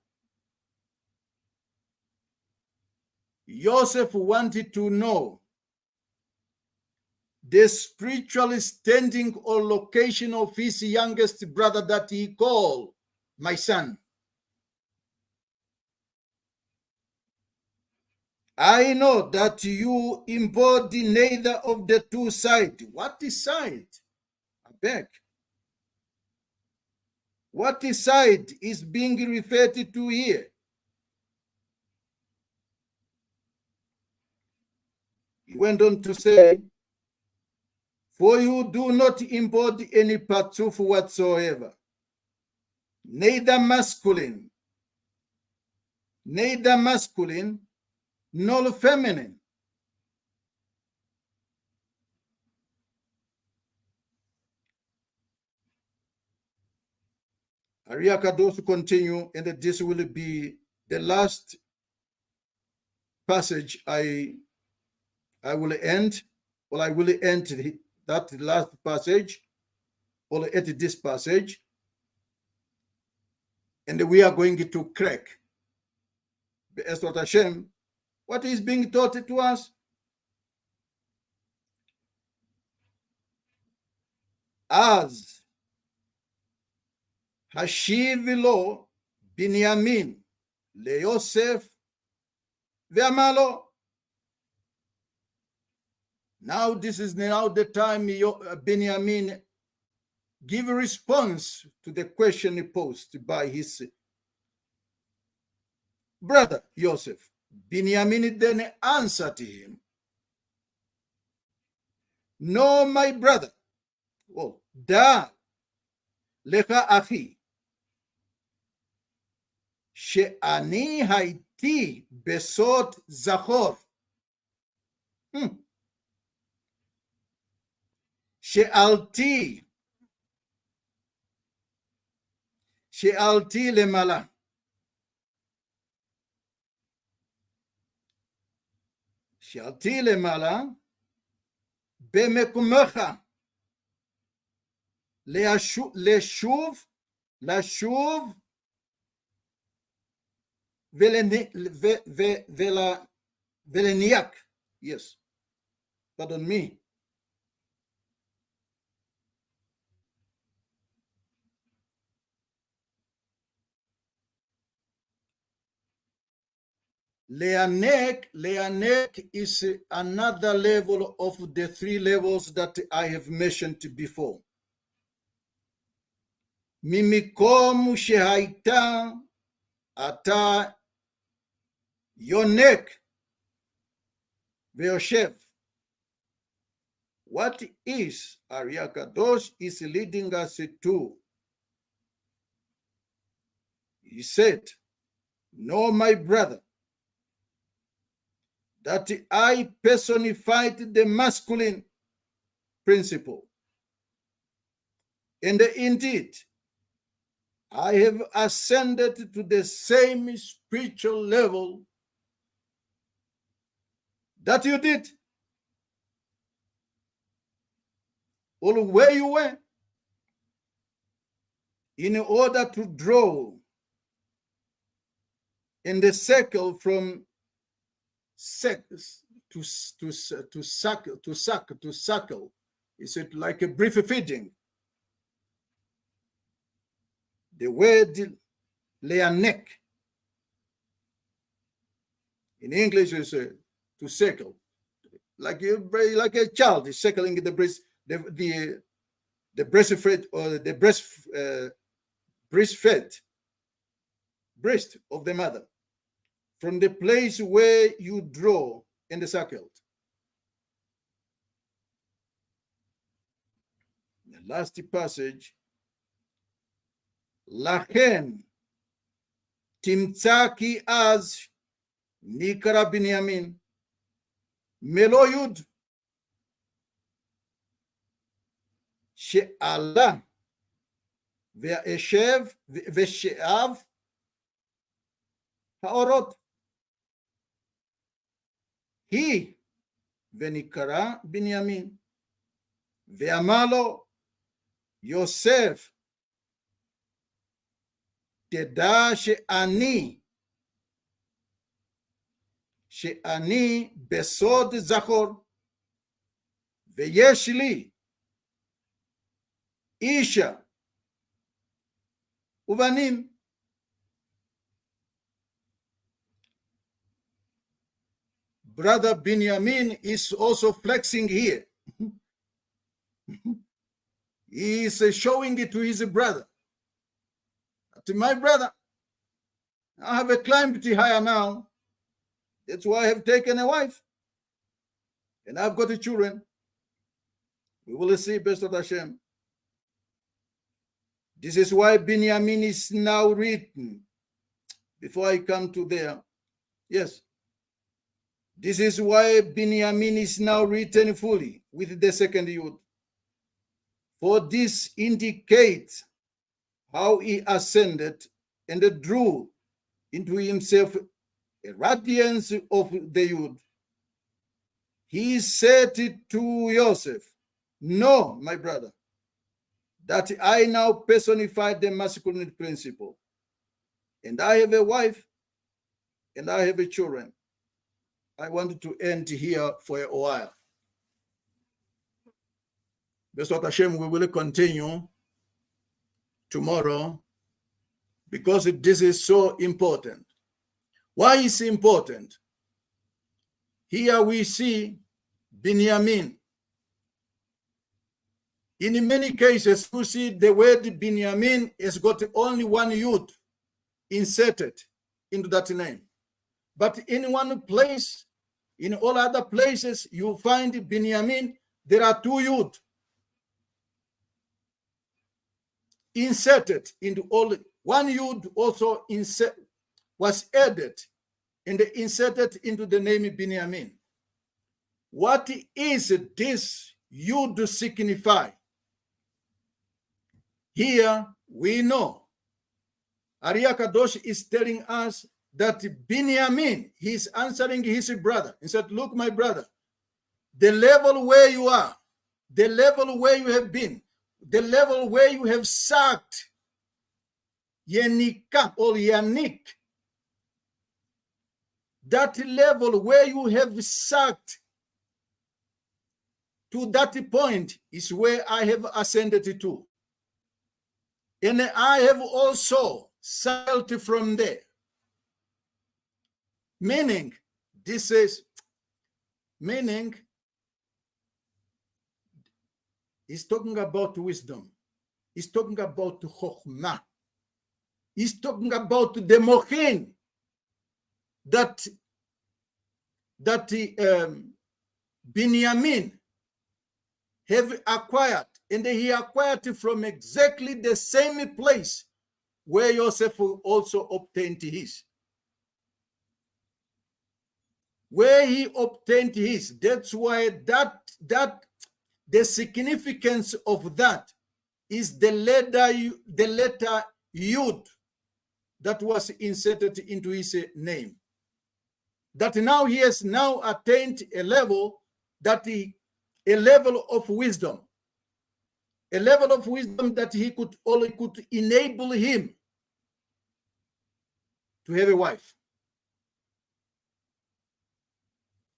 Yosef wanted to know the spiritual standing or location of his youngest brother that he called my son. I know that you embody neither of the two sides. What is side? I beg. What side is being referred to here? He went on to say, for you do not embody any partsuf whatsoever, neither masculine nor feminine. Ari HaKadosh continue, and this will be the last passage I will end, or I will end that last passage, or at this passage, and we are going to crack Be'ezrat Hashem what is being taught to us. As השיב לו בנימין ליוסף ואמר לו. Now this is now the time Benjamin give a response to the question posed by his brother Joseph. Benjamin then answered to him, no, my brother, da lecha achi, שאני הייתי בסוד זכור. שאלתי למעלה. שאלתי למעלה במקומך לשוב ולניאק. Yes, pardon me. Leanek is another level of the three levels that I have mentioned before. Mimikom shehaita ata yonek veoshev. What is Ariya Kadosh is leading us to? He said, "No, my brother, that I personified the masculine principle. And indeed, I have ascended to the same spiritual level that you did, or where you were, in order to draw in the circle from sex to suckle. Is it like a brief feeding? The word leanek in English is to suckle, like a child is suckling the breast, the breastfed or the breast of the mother, from the place where you draw in the suckle. The last passage, Lachen Timtsaki az Nikara Binyamin Meloyud She'ala Ve'eshev Ve'she'av Ha'orot Hi Ve'nikara Binyamin Ve'amalo Yosef תדע שאני בסוד זכור, ויש לי אישה ובנים. Brother Binyamin is also flexing here. He is showing it to his brother. To my brother, I have climbed higher now. That's why I have taken a wife. And I've got children. We will see, best of Hashem. This is why Binyamin is now written. Before I come to there. Yes. This is why Binyamin is now written fully with the second Yud. For this indicates how he ascended and drew into himself a radiance of the Yud. He said to Joseph, "No, my brother, that I now personify the masculine principle, and I have a wife, and I have children." I wanted to end here for a while. B'ezrat Hashem, we will continue tomorrow, because this is so important. Why is it important? Here we see Binyamin. In many cases, you see the word Binyamin has got only one Yud inserted into that name. But in one place, in all other places, you find Binyamin, there are two Yud inserted into all. One Yud also was added and inserted into the name Binyamin. What is this Yud signify? Here we know Ariya Kadosh is telling us that Binyamin, he's answering his brother. He said, "Look, my brother, the level where you are, the level where you have been, the level where you have sucked Yenika or Yanik, that level where you have sucked to that point is where I have ascended to. And I have also sucked from there. Meaning, this is, meaning, he's talking about wisdom. He's talking about chokhmah. He's talking about the mochin that Binyamin have acquired, and he acquired it from exactly the same place where Joseph also obtained his. Where he obtained his. That's why that the significance of that is the letter Yud that was inserted into his name. That now he has now attained a level a level of wisdom that he could enable him to have a wife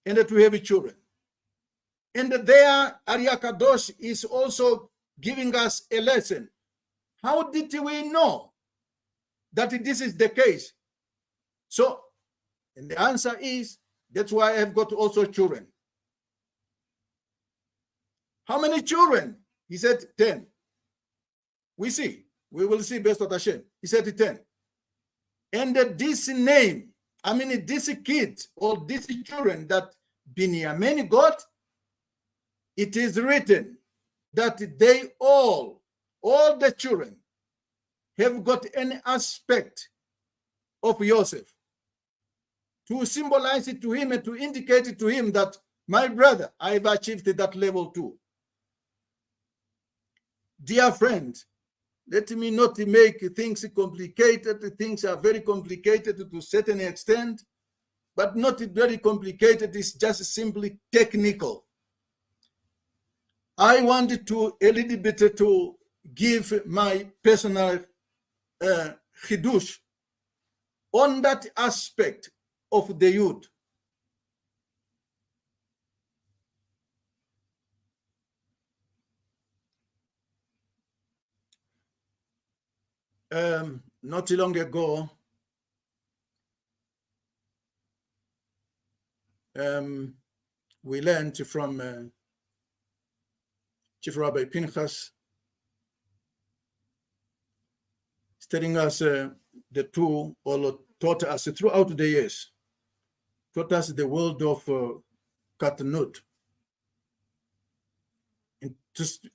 and to have children. And there, Arya Kadosh is also giving us a lesson. How did we know that this is the case? So, and the answer is, that's why I have got also children. How many children? He said 10. We will see based on Hashem. He said 10. And this name, this kid or these children that Binyamin got, it is written that they all the children have got an aspect of Joseph to symbolize it to him and to indicate it to him that, my brother, I have achieved that level too. Dear friend, let me not make things complicated. Things are very complicated to a certain extent, but not very complicated. It's just simply technical. I wanted to a little bit to give my personal chidush on that aspect of the Yud. Not too long ago, we learned from Chief Rabbi Pinchas, telling us the two, or taught us throughout the years, taught us the world of Katnut.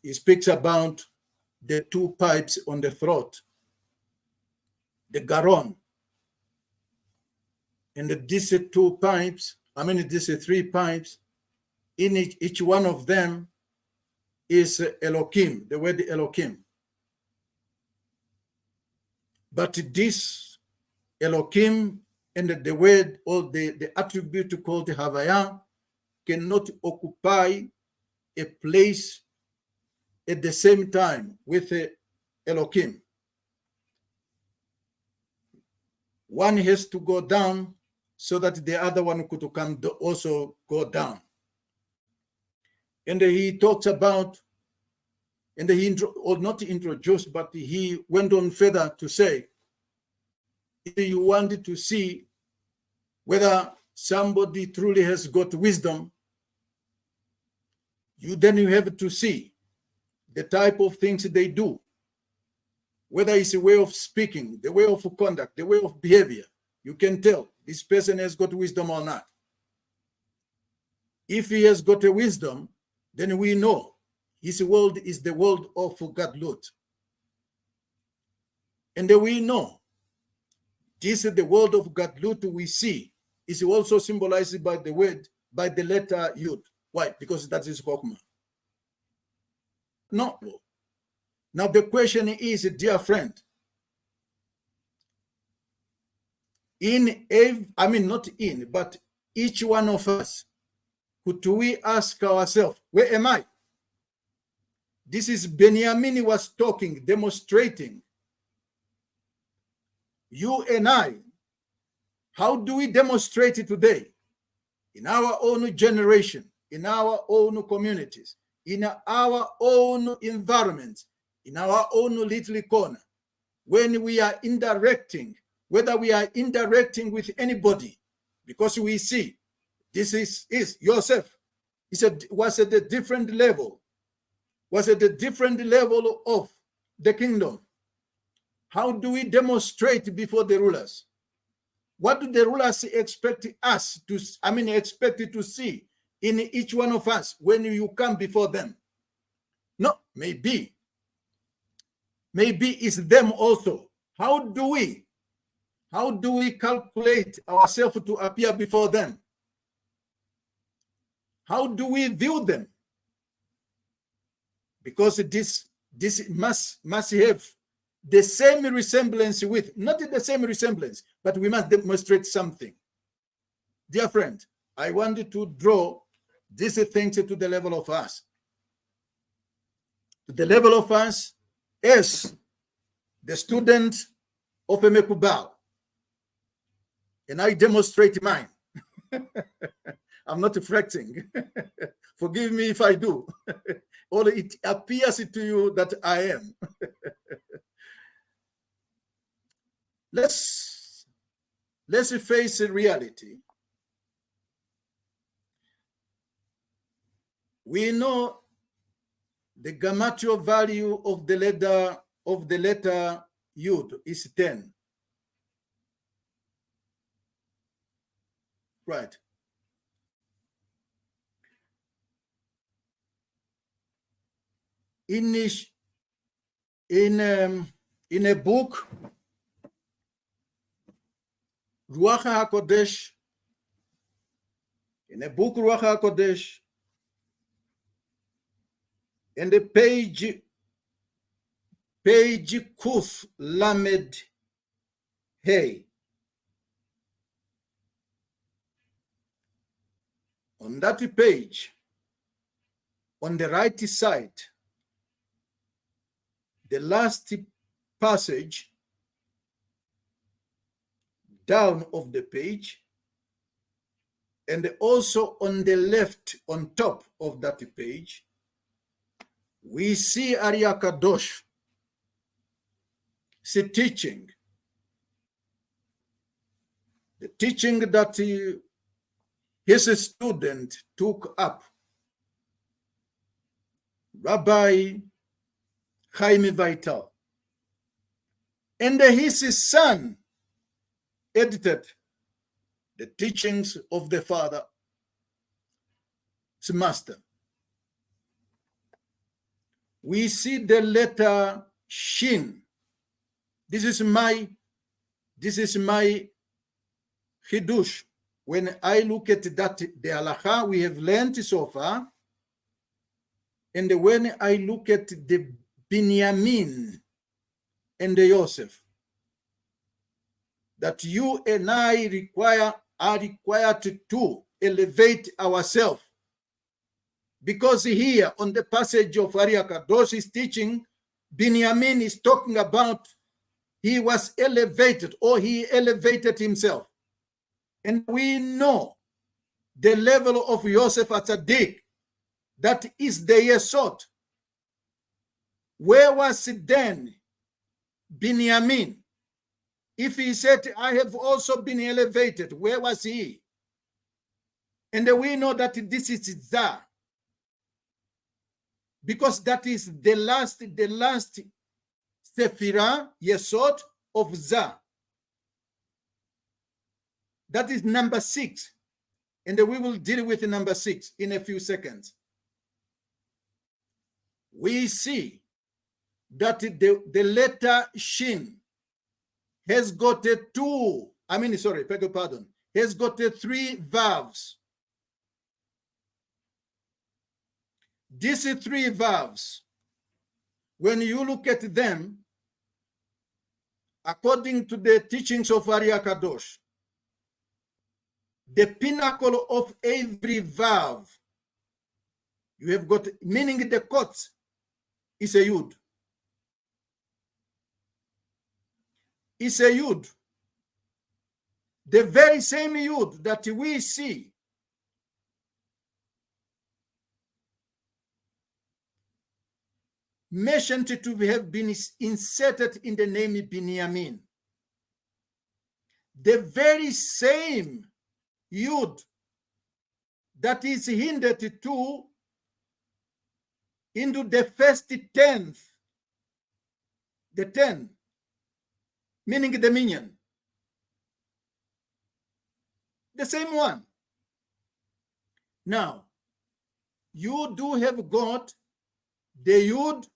He speaks about the two pipes on the throat, the garon, and these two pipes, these three pipes, in each one of them is Elohim, the word Elohim. But this Elohim and the word or the attribute called Havaya cannot occupy a place at the same time with Elohim. One has to go down so that the other one could come also go down. And he talks about, and he not introduced, but he went on further to say, if you wanted to see whether somebody truly has got wisdom, then you have to see the type of things they do, whether it's a way of speaking, the way of conduct, the way of behavior. You can tell this person has got wisdom or not. If he has got a wisdom, then we know his world is the world of Gadlut. And then we know this is the world of Gadlut we see is also symbolized by the word, by the letter Yud. Why? Because that is Chokhmah. No. Now the question is, dear friend, but each one of us, could we ask ourselves, where am I? This is Benjamin was talking, demonstrating. You and I, how do we demonstrate it today? In our own generation, in our own communities, in our own environment, in our own little corner, when we are indirecting, whether we are indirecting with anybody, because we see this is Joseph. He said was at a different level, was at a different level of the kingdom. How do we demonstrate before the rulers? What do the rulers expect us to, expect to see in each one of us when you come before them? No, maybe it's them also. How do we calculate ourselves to appear before them? How do we view them? Because this must have the same resemblance with, not the same resemblance, but we must demonstrate something. Dear friend, I wanted to draw these things to the level of us. To the level of us as the student of a Mekubal. And I demonstrate mine. I'm not reflecting. Forgive me if I do. Or it appears to you that I am. Let's face reality. We know the gematria value of the letter Yud is 10. Right. In a book, Ruach HaKodesh, and the page Kuf Lamed Hey. On that page, on the right side, the last passage down of the page, and also on the left, on top of that page, we see Arya Kadosh teaching. The teaching that his student took up, Rabbi Chaim Vital, and his son edited the teachings of the father's master. We see the letter Shin. This is my Hidush. When I look at that, the halakha we have learned so far, and when I look at the Binyamin and the Yosef, that you and I are required to elevate ourselves. Because here on the passage of Arya Kadosh is teaching, Binyamin is talking about he was elevated, or he elevated himself. And we know the level of Yosef Atzadik, that is the Yesod. Where was then Binyamin? If he said, I have also been elevated, where was he? And we know that this is Zah. Because that is the last Sephirah, Yesod of Zah. That is number 6. And we will deal with number 6 in a few seconds. We see that the letter Shin has got has got 3 vowels. These 3 vowels, when you look at them, according to the teachings of Arya Kadosh, the pinnacle of every valve, you have got, meaning the kot is a Yud. It's a Yud. The very same Yud that we see mentioned to have been inserted in the name Binyamin. The very same Yud that is hindered to into the first tenth, the 10, meaning the minion. The same one. Now, you do have got the Yud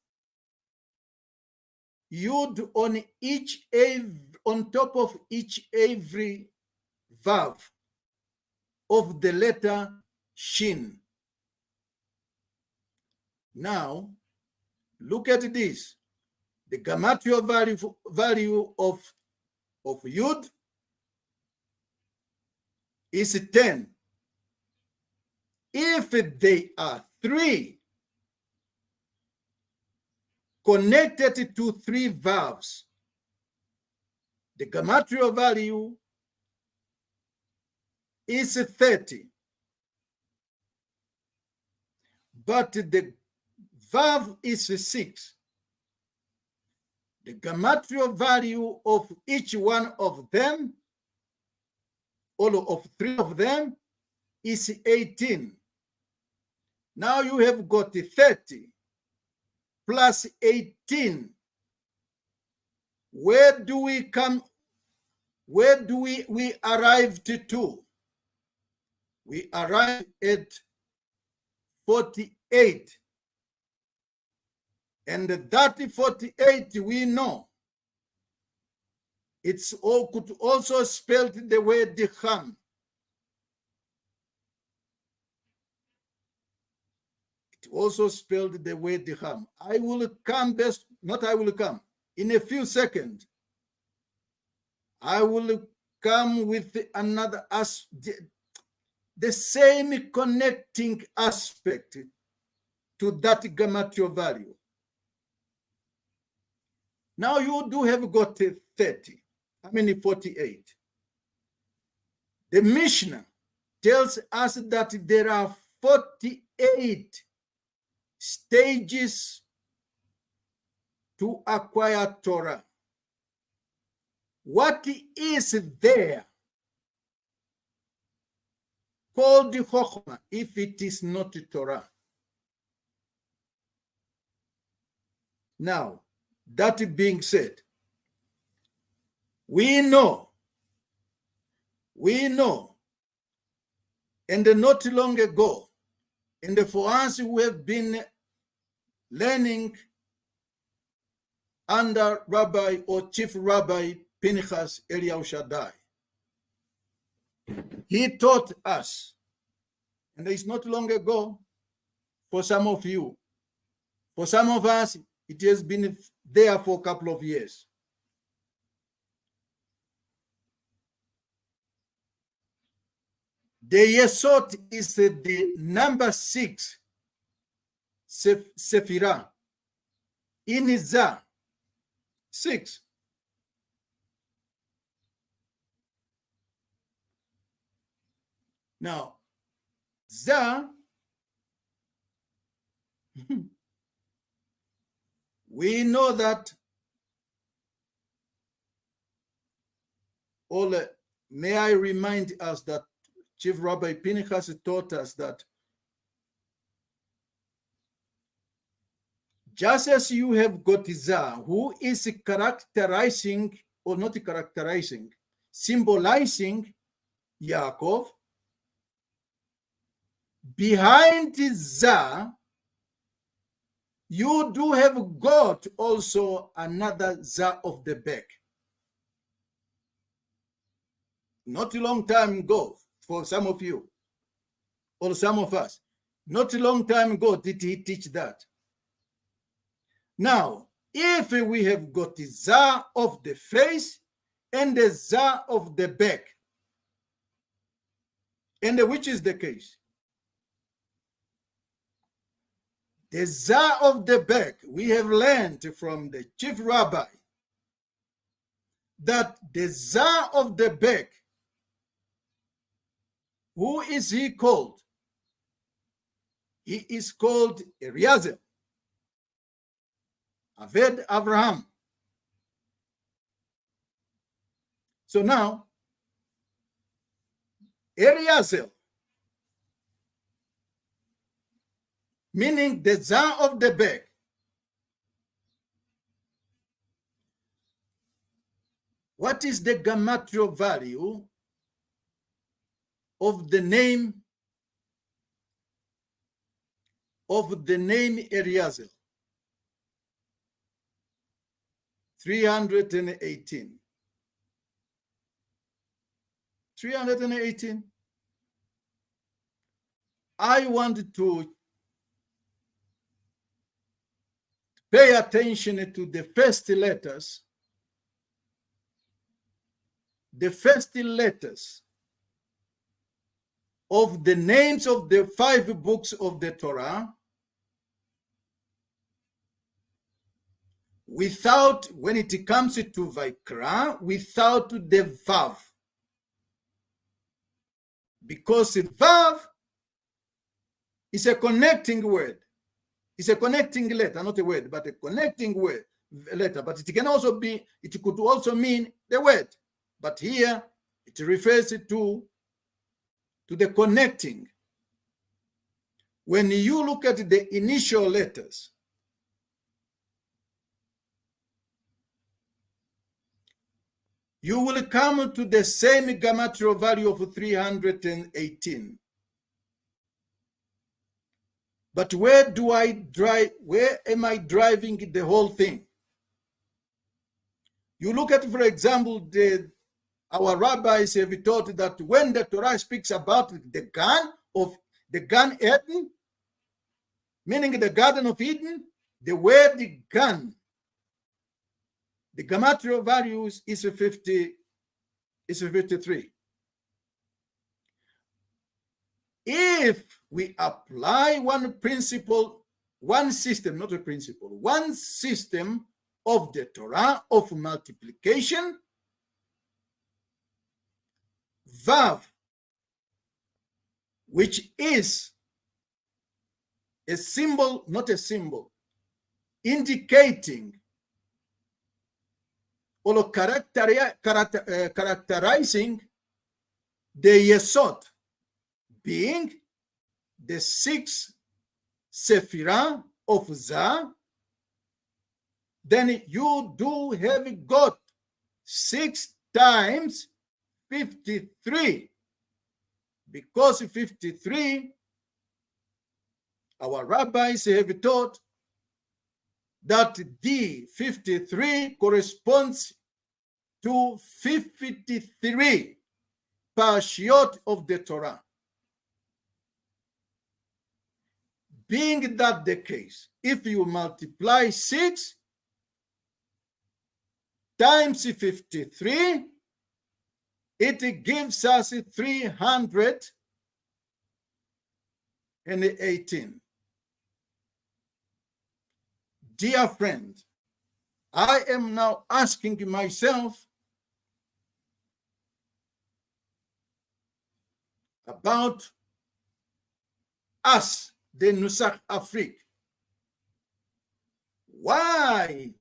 on top of each every vav of the letter Shin. Now, look at this. The gematria value of Yud is 10. If they are 3 connected to 3 vowels, the gematria value is 30. But the vav is 6. The gematria value of each one of them, all of 3 of them, is 18. Now you have got 30 plus 18. Where do we come? Where do we arrive to? We arrive at 48. And that 48 we know. It's all could also spelled the way Dicham. It also spelled the way Dicham. I will come best, not I will come. In a few seconds, I will come with another the same connecting aspect to that gematria value. Now you do have got 30. 48. The Mishnah tells us that there are 48 stages to acquire Torah. What is there called the Chokhmah if it is not Torah? Now, that being said, we know, and not long ago, and for us who have been learning under Rabbi or Chief Rabbi Pinchas Eliyahu Shaddai, he taught us, and it's not long ago for some of you. For some of us, it has been there for a couple of years. The Yesod is the number 6 Sephirah in Zah 6. Now, Zah, we know that may I remind us that Chief Rabbi Pinchas taught us that just as you have got Zah, who is characterizing, or not characterizing, symbolizing Yaakov, behind Zah, you do have got also another Zah of the back. Not a long time ago, for some of you, or some of us, not a long time ago did he teach that. Now, if we have got the Zah of the face and the Zah of the back, and which is the case? The Zah of the back, we have learned from the Chief Rabbi that the Zah of the back, who is he called? He is called Eliezer, Aved Abraham. So now, Eliezer, meaning the Zah of the bag. What is the gematria value of the name Eliezer? 318. 318. I want to pay attention to the first letters. The first letters of the names of the 5 books of the Torah, without, when it comes to Vaikra, without the Vav. Because Vav is a connecting word. It's a connecting letter, not a word, but a connecting word, letter. But it can also be, it could also mean the word. But here it refers to the connecting. When you look at the initial letters, you will come to the same gematria value of 318. But where am I driving the whole thing? You look at, for example, our rabbis have taught that when the Torah speaks about the Gan Eden, meaning the Garden of Eden, the word Gan, the gematria values is 53. If we apply one principle, one system, not a principle, one system of the Torah of multiplication, Vav, which is a symbol, not a symbol, indicating or characterizing the Yesod, being the 6th Sephirah of Zah, then you do have got 6 times 53, because 53, our rabbis have taught that the 53 corresponds to 53 parshiot of the Torah. Being that the case, if you multiply 6 times 53, it gives us 318. Dear friend, I am now asking myself about us, the Nusach Afrik. Why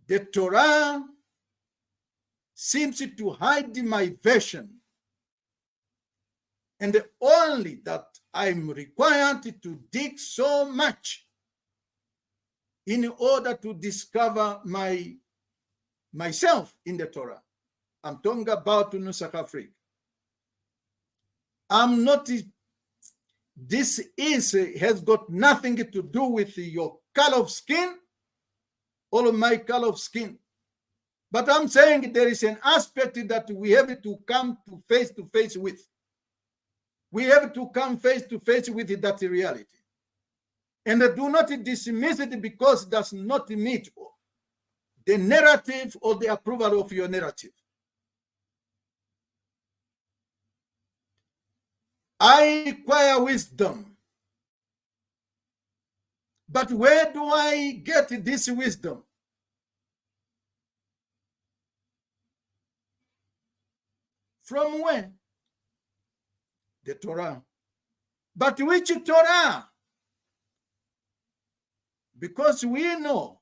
the Torah seems to hide my version, and only that I'm required to dig so much in order to discover myself in the Torah. I'm talking about Nusach Afrik. I'm not, this has got nothing to do with your color of skin or my color of skin. But I'm saying there is an aspect that we have to come to face with. We have to come face to face with that reality. And do not dismiss it because it does not meet the narrative or the approval of your narrative. I require wisdom. But where do I get this wisdom? From where? The Torah. But which Torah? Because we know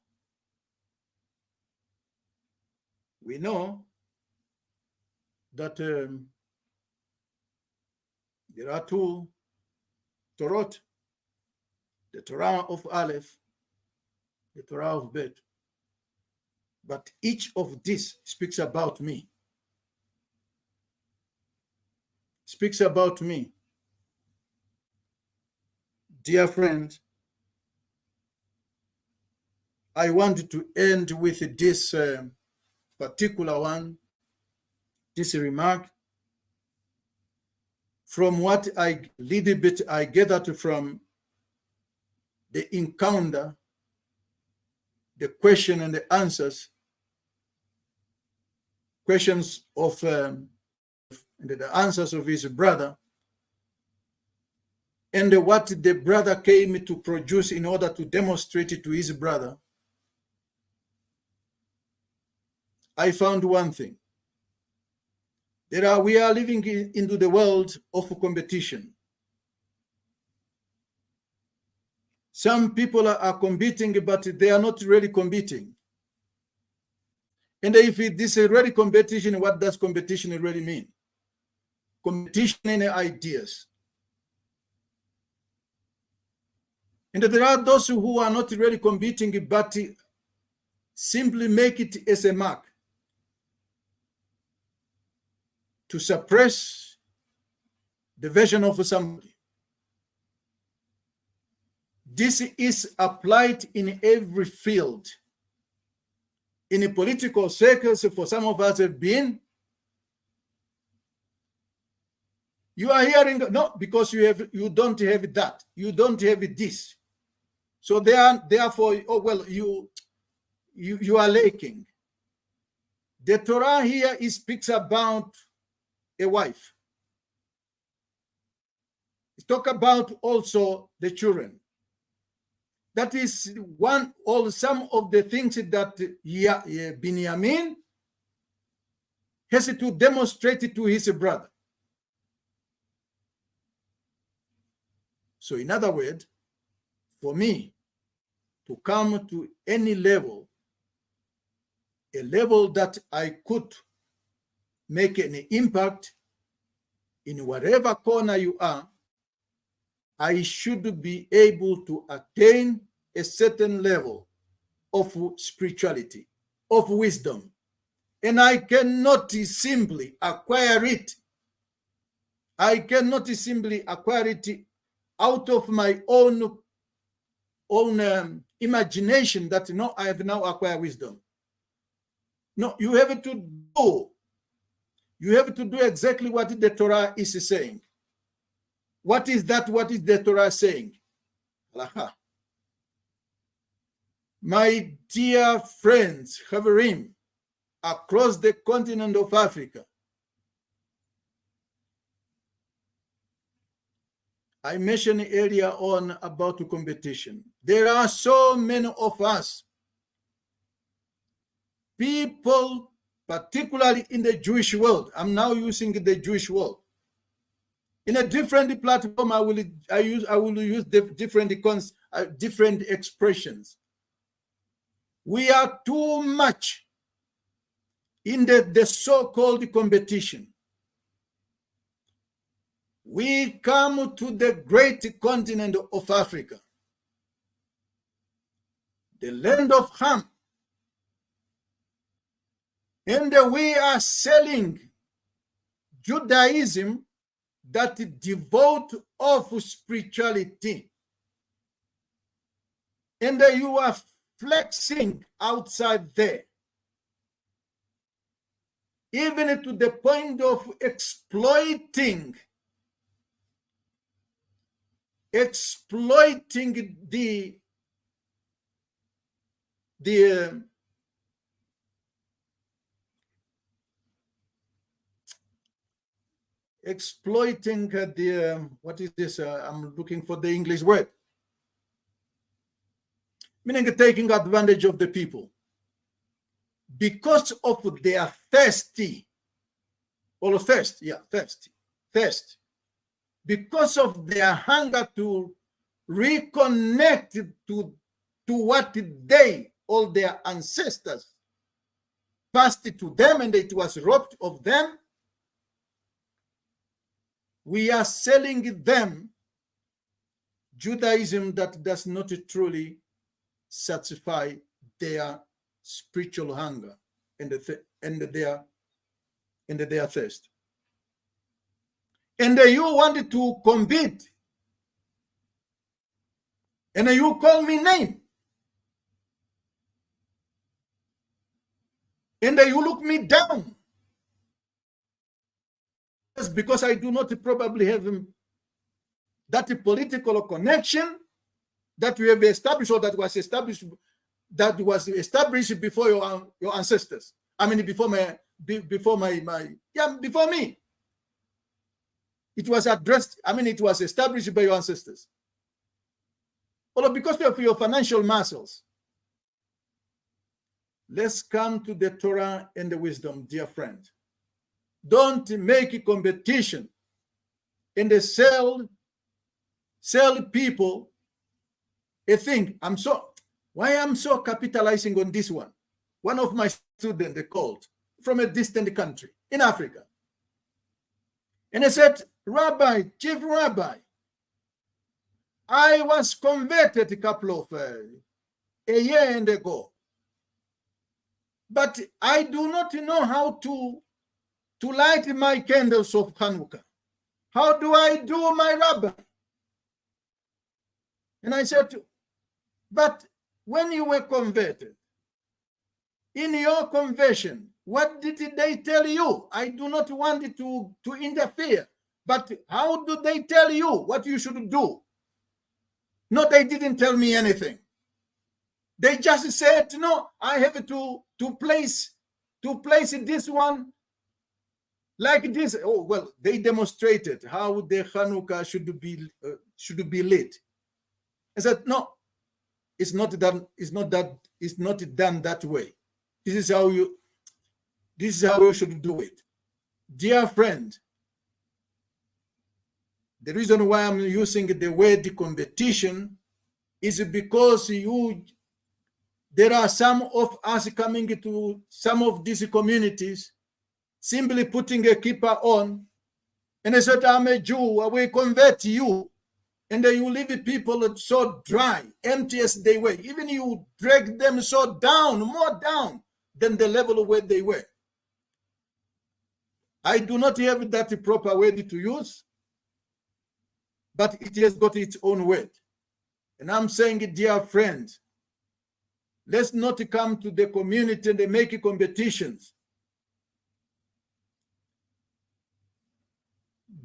that There are two Torot, the Torah of Aleph, the Torah of Bet. But each of these speaks about me. Speaks about me. Dear friend, I want to end with this particular one, this remark, from what I little bit I gathered from the encounter, the question and the answers, questions of and the answers of his brother, and what the brother came to produce in order to demonstrate it to his brother. I found one thing. We are living into the world of competition. Some people are competing, but they are not really competing. And if this is really competition, what does competition really mean? Competition in ideas. And there are those who are not really competing, but simply make it as a mark to suppress the version of somebody. This is applied in every field. In a political circles, for some of us have been, you are hearing, no, because you don't have that, you don't have this. So therefore, oh well, you are lacking. The Torah here speaks about a wife. It talks about also the children. That is one or some of the things that Binyamin has to demonstrate to his brother. So in other words, for me to come to any level, a level that I could make an impact in whatever corner you are, I should be able to attain a certain level of spirituality, of wisdom. And I cannot simply acquire it. I cannot simply acquire it out of my own imagination that, no, I have now acquired wisdom. No, you have to do. You have to do exactly what the Torah is saying. What is that? What is the Torah saying? My dear friends, Chaverim, across the continent of Africa, I mentioned earlier on about competition. There are so many of us, people, particularly in the Jewish world. I'm now using the Jewish world. In a different platform, I will use different expressions. We are too much in the so-called competition. We come to the great continent of Africa, the land of Ham, and we are selling Judaism that devote of spirituality. And you are flexing outside there, even to the point of exploiting what is this? I'm looking for the English word. Meaning taking advantage of the people because of their thirst. Because of their hunger to reconnect to what they, all their ancestors, passed to them, and it was robbed of them. we are selling them Judaism that does not truly satisfy their spiritual hunger and their thirst. And you want to compete, and you call me name, and you look me down. That's because I do not probably have that political connection that we have established, or that was established before your ancestors. I mean, before me. It was addressed, it was established by your ancestors. Or because of your financial muscles. Let's come to the Torah and the wisdom, dear friend. Don't make a competition and sell people a thing. Why I'm so capitalizing on this one? One of my students, they called from a distant country in Africa. And I said, Rabbi, Chief Rabbi, I was converted a couple of a year and ago, but I do not know how to light my candles of Hanukkah. How do I do, my Rabbi? And I said, but when you were converted, in your conversion, what did they tell you? I do not want to interfere, but how do they tell you what you should do? No, they didn't tell me anything. They just said, no, I have to place this one like this. Oh, well, they demonstrated how the Hanukkah should be lit. I said, no, it's not done that way. This is how you should do it. Dear friend, the reason why I'm using the word competition is because there are some of us coming to some of these communities simply putting a kippah on, and they said, I'm a Jew, I will convert you. And then you leave people so dry, empty as they were. Even you drag them so down, more down than the level where they were. I do not have that proper word to use, but it has got its own word. And I'm saying, dear friend, let's not come to the community and make competitions.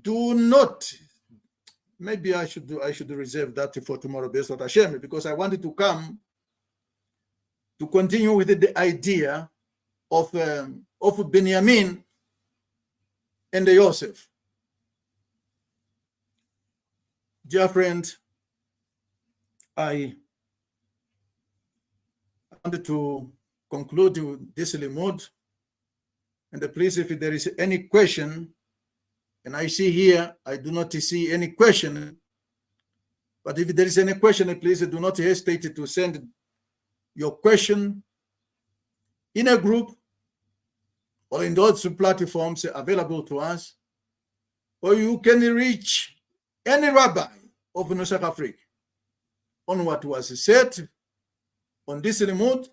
Do not. Maybe I should reserve that for tomorrow, based on Hashem, because I wanted to come to continue with the idea of Benjamin and Joseph. Dear friend, I wanted to conclude this limud, and please, if there is any question, and I see here, I do not see any question, but if there is any question, please do not hesitate to send your question in a group or in those platforms available to us, or you can reach any rabbi of Nusach Africa on what was said on this limud,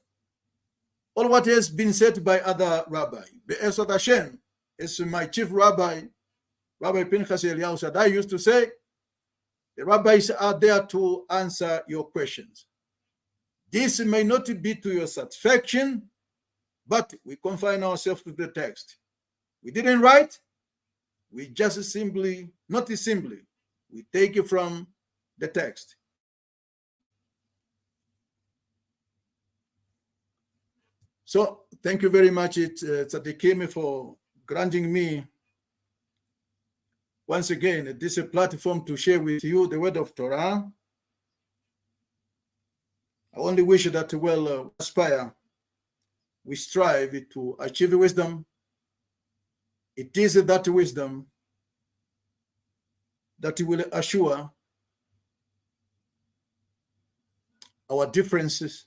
or what has been said by other rabbis. Be'ezrat Hashem, as my chief rabbi, Rabbi Pinchas Eliyahu Shaddai, used to say, the rabbis are there to answer your questions. This may not be to your satisfaction, but we confine ourselves to the text. We didn't write, we just simply, we take it from the text. So thank you very much, Tzaddikim, for granting me once again this platform to share with you the word of Torah. I only wish that aspire, we strive to achieve wisdom. It is that wisdom that will assure our differences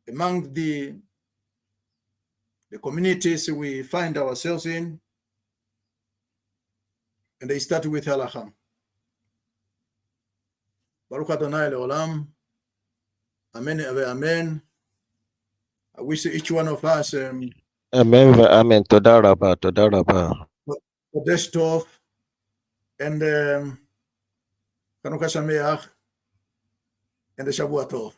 among the communities we find ourselves in. and they start with Halakha. Baruch Adonai Leolam. Amen. Amen. I wish each one of us Amen. Amen. Toda Rabba. Toda Rabba. Kodesh Tov and Chanukah Sameach and the Shavua Tov.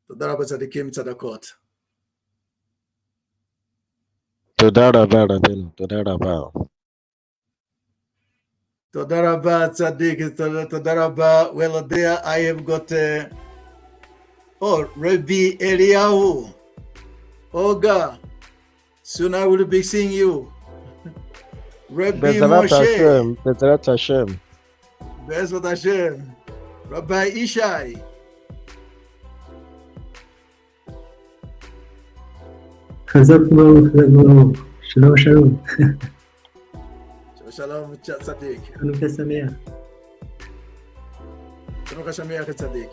Toda Rabba Tzadikim Tzadakot. Toda Rabba, Rabbeinu. Toda Rabba. Toda Rabba Tzadik. Toda Rabba. Well, there I have got Rabbi Eliyahu. Olga. Soon I will be seeing you. Rabbi Be'ezrat Moshe. Hashem. Be'ezrat Hashem. Be'ezrat Hashem. Rabbi Ishai. חזק וברוך, שלום שלום. שלום צדיק. חנוכה שמח. חנוכה שמח צדיק.